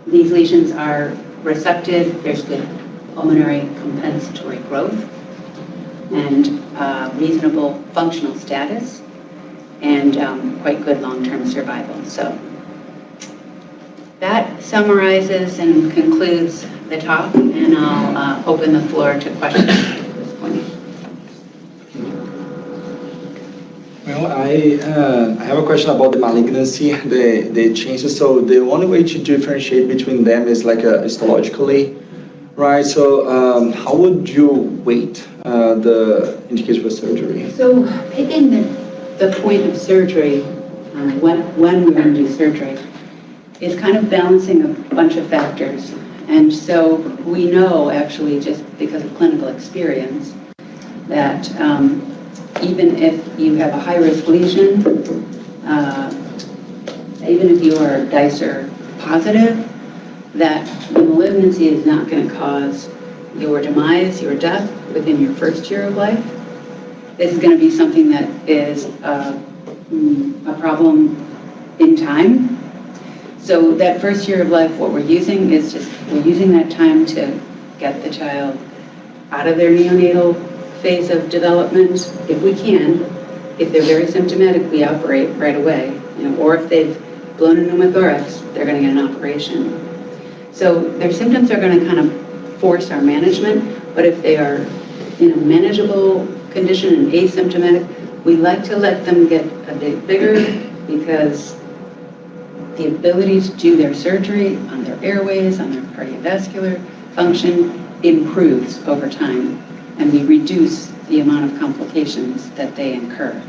these lesions are resected, there's good pulmonary compensatory growth and reasonable functional status and quite good long-term survival. So that summarizes and concludes the talk, and I'll open the floor to questions at this point. Well, I have a question about the malignancy, the chances. So the only way to differentiate between them is like histologically, right? So how would you weight the indication for surgery? So picking the point of surgery, when we're going to do surgery, is kind of balancing a bunch of factors. And so we know, actually, just because of clinical experience, that even if you have a high-risk lesion, even if you are Dicer positive, that the malignancy is not going to cause your demise, your death within your first year of life. This is going to be something that is a problem in time. So that first year of life, what we're using is we're using that time to get the child out of their neonatal phase of development, if we can. If they're very symptomatic, we operate right away. Or if they've blown a pneumothorax, they're going to get an operation. So their symptoms are going to kind of force our management, but if they are in a manageable condition and asymptomatic, we like to let them get a bit bigger because the ability to do their surgery on their airways, on their cardiovascular function improves over time, and we reduce the amount of complications that they incur.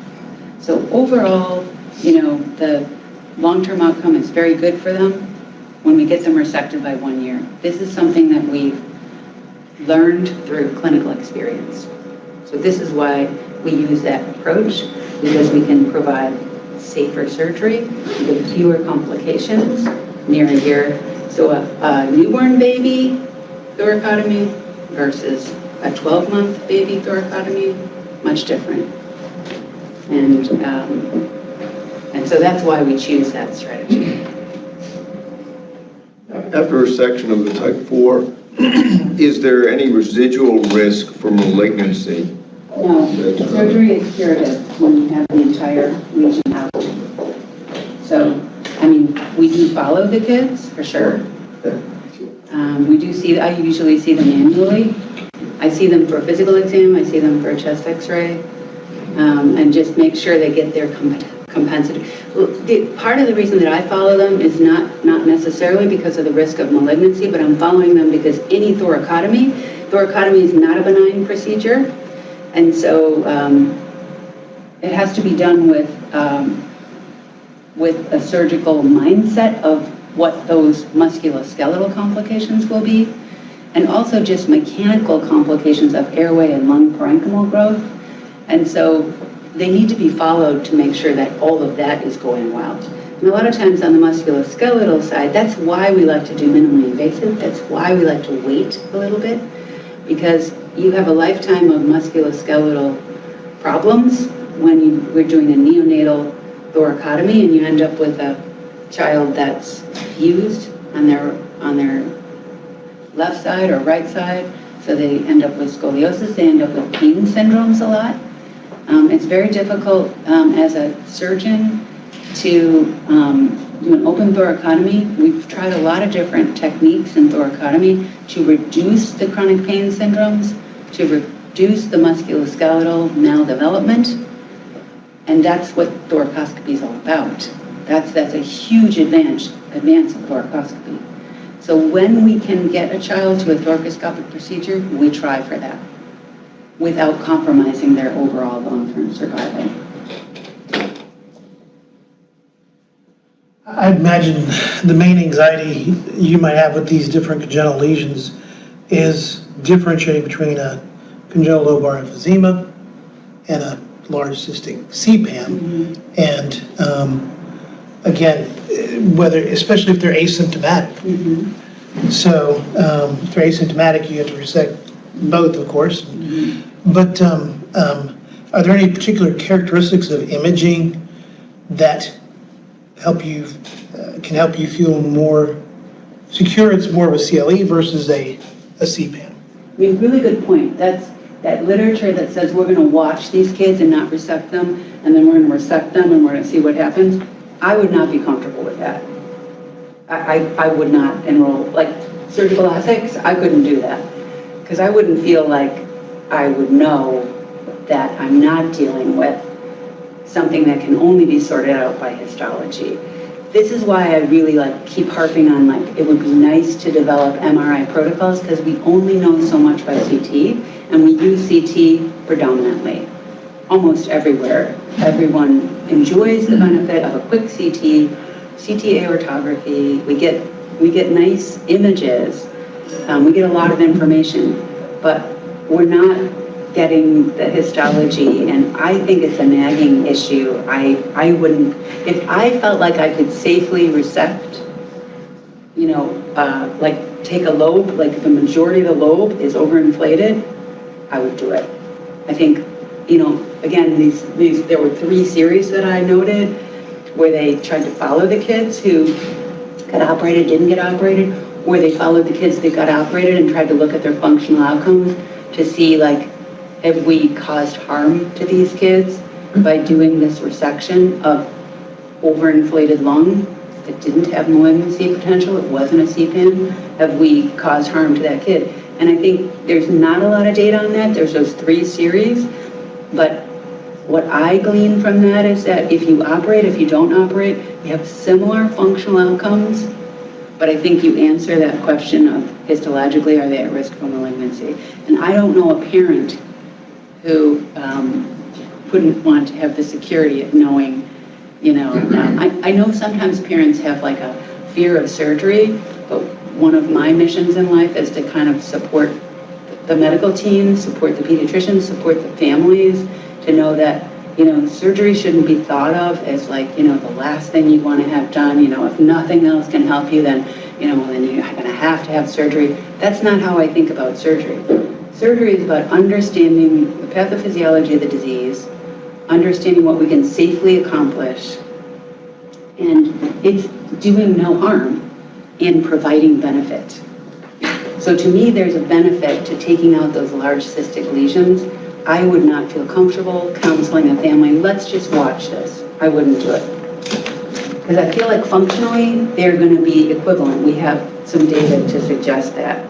So overall, the long-term outcome is very good for them when we get them resected by 1 year. This is something that we've learned through clinical experience. So this is why we use that approach, because we can provide safer surgery with fewer complications near a year. So a newborn baby thoracotomy versus a 12-month baby thoracotomy, much different. And so that's why we choose that strategy. After resection of the type 4, is there any residual risk for malignancy? No, surgery is curative when you have the entire lesion out. So, I mean, we do follow the kids, for sure. We do see, I usually see them annually. I see them for a physical exam, I see them for a chest x-ray, and just make sure they get their compensatory. Part of the reason that I follow them is not necessarily because of the risk of malignancy, but I'm following them because any thoracotomy is not a benign procedure, and so it has to be done with a surgical mindset of what those musculoskeletal complications will be, and also just mechanical complications of airway and lung parenchymal growth. And so they need to be followed to make sure that all of that is going well. And a lot of times on the musculoskeletal side, that's why we like to do minimally invasive. That's why we like to wait a little bit, because you have a lifetime of musculoskeletal problems when we're doing a neonatal thoracotomy and you end up with a child that's fused on their left side or right side, so they end up with scoliosis, they end up with pain syndromes a lot. It's very difficult as a surgeon to do an open thoracotomy. We've tried a lot of different techniques in thoracotomy to reduce the chronic pain syndromes, to reduce the musculoskeletal maldevelopment, and that's what thoracoscopy is all about. That's a huge advance of thoracoscopy. So when we can get a child to a thoracoscopic procedure, we try for that without compromising their overall long-term survival. I imagine the main anxiety you might have with these different congenital lesions is differentiating between a congenital lobar emphysema and a large cystic CPAM. And again, especially if they're asymptomatic. So if they're asymptomatic, you have to resect both, of course. But are there any particular characteristics of imaging that can help you feel more secure? It's more of a CLE versus a CPAM. I mean, really good point. That's that literature that says we're going to watch these kids and not resect them, and then we're going to resect them and we're going to see what happens. I would not be comfortable with that. I would not enroll, like surgical ethics, I couldn't do that. Because I wouldn't feel like I would know that I'm not dealing with something that can only be sorted out by histology. This is why I really keep harping on it would be nice to develop MRI protocols, because we only know so much by CT, and we use CT predominantly, almost everywhere. Everyone enjoys the benefit of a quick CT aortography. We get nice images. We get a lot of information, but we're not getting the histology, and I think it's a nagging issue. I wouldn't, if I felt like I could safely resect, take a lobe, like the majority of the lobe is overinflated, I would do it. I think, again, there were 3 series that I noted where they tried to follow the kids who got operated, didn't get operated, or they followed the kids that got operated and tried to look at their functional outcomes to see have we caused harm to these kids by doing this resection of overinflated lung that didn't have malignancy potential, it wasn't a CPAM, have we caused harm to that kid? And I think there's not a lot of data on that. There's those 3 series, but what I glean from that is that if you operate, if you don't operate, you have similar functional outcomes, but I think you answer that question of histologically, are they at risk for malignancy? And I don't know a parent who wouldn't want to have the security of knowing, I know sometimes parents have a fear of surgery, but one of my missions in life is to kind of support the medical team, support the pediatricians, support the families, to know that, surgery shouldn't be thought of as the last thing you want to have done. If nothing else can help you, then, then you're going to have surgery. That's not how I think about surgery. Surgery is about understanding the pathophysiology of the disease, understanding what we can safely accomplish, and it's doing no harm. and providing benefit. So to me, there's a benefit to taking out those large cystic lesions. I would not feel comfortable counseling a family, let's just watch this. I wouldn't do it. Because I feel like functionally, they're going to be equivalent. We have some data to suggest that.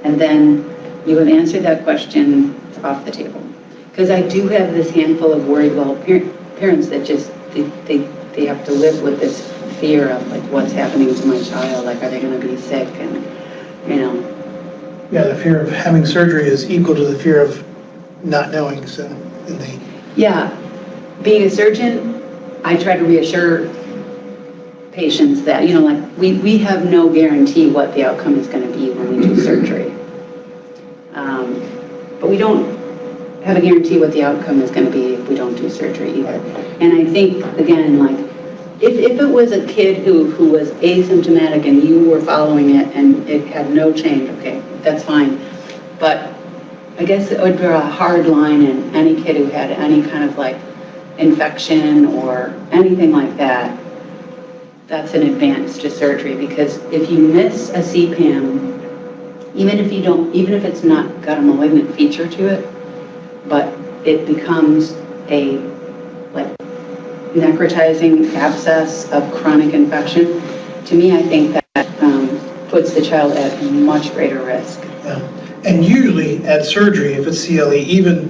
And then you have answered that question, it's off the table. Because I do have this handful of worried well parents that just, they have to live with this fear of like, what's happening to my child? Like, are they going to be sick? And, you know. Yeah, the fear of having surgery is equal to the fear of not knowing, so. Yeah, being a surgeon, I try to reassure patients that, you know, like, we have no guarantee what the outcome is going to be when we do surgery. But we don't have a guarantee what the outcome is going to be if we don't do surgery either. And I think, again, like, if it was a kid who was asymptomatic and you were following it and it had no change, okay, that's fine. But I guess it would draw a hard line in any kid who had any kind of like infection or anything like that. That's an advance to surgery, because if you miss a CPAM, even if it's not got a malignant feature to it, but it becomes a like necrotizing abscess of chronic infection, to me, I think that puts the child at much greater risk. Yeah. And usually at surgery, if it's CLE, even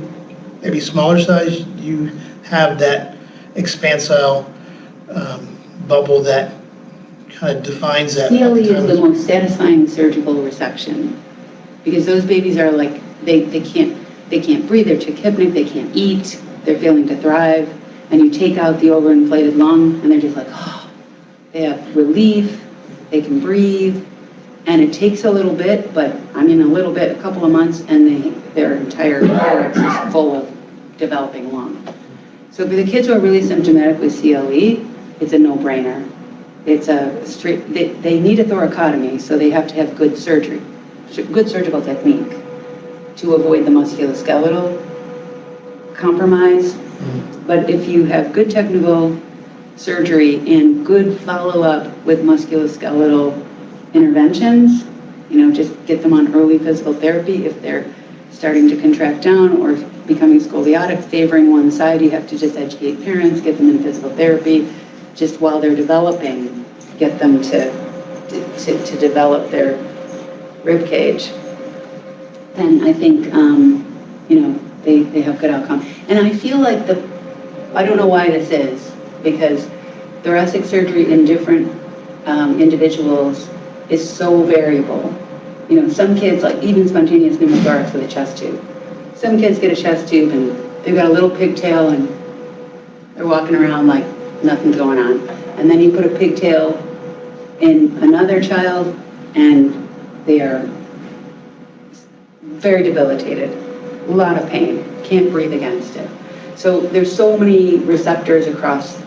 maybe smaller size, you have that expansile bubble that kind of defines that. CLE is the most satisfying surgical resection, because those babies are like, they can't breathe, they're tachypnic, they can't eat, they're failing to thrive, and you take out the overinflated lung and they're just like, oh, they have relief, they can breathe, and it takes a little bit, but I mean a couple of months, and their entire thorax is full of developing lung. So for the kids who are really symptomatic with CLE, it's a no-brainer. It's a straight, they need a thoracotomy, so they have to have good surgery, good surgical technique to avoid the musculoskeletal compromise. But if you have good technical surgery and good follow-up with musculoskeletal interventions, you know, just get them on early physical therapy. If they're starting to contract down or becoming scoliotic, favoring one side, you have to just educate parents, get them in physical therapy, just while they're developing, get them to develop their rib cage. Then I think, you know, they have good outcome. And I feel like I don't know why this is, because thoracic surgery in different individuals is so variable. You know, some kids, like even spontaneous pneumothorax with a chest tube. Some kids get a chest tube and they've got a little pigtail and they're walking around like nothing's going on. And then you put a pigtail in another child and they are very debilitated, a lot of pain, can't breathe against it. So there's so many receptors across,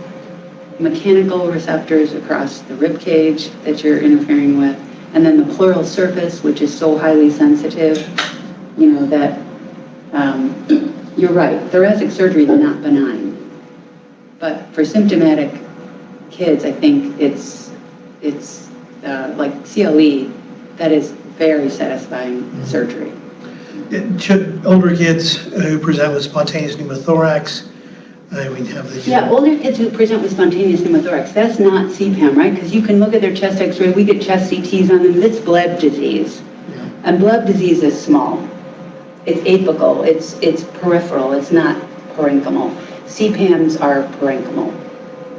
mechanical receptors across the rib cage that you're interfering with, and then the pleural surface, which is so highly sensitive, you know, that you're right, thoracic surgery is not benign. But for symptomatic kids, I think it's like CLE, that is very satisfying surgery. Should older kids who present with spontaneous pneumothorax, we have the... Yeah, older kids who present with spontaneous pneumothorax, that's not CPAM, right? Because you can look at their chest x-ray, we get chest CTs on them, it's bleb disease. Yeah. And bleb disease is small. It's apical, it's peripheral, it's not parenchymal. CPAMs are parenchymal.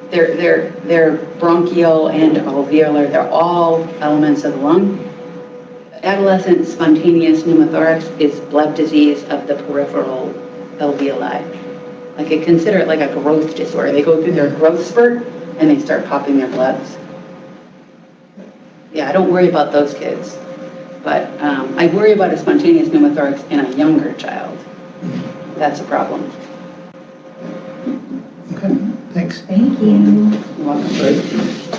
They're bronchial and alveolar, they're all elements of the lung. Adolescent spontaneous pneumothorax is bleb disease of the peripheral alveoli. Like, consider it like a growth disorder. They go through their growth spurt and they start popping their blebs. Yeah, I don't worry about those kids, but I worry about a spontaneous pneumothorax in a younger child. That's a problem. Okay, thanks. Thank you. You're welcome.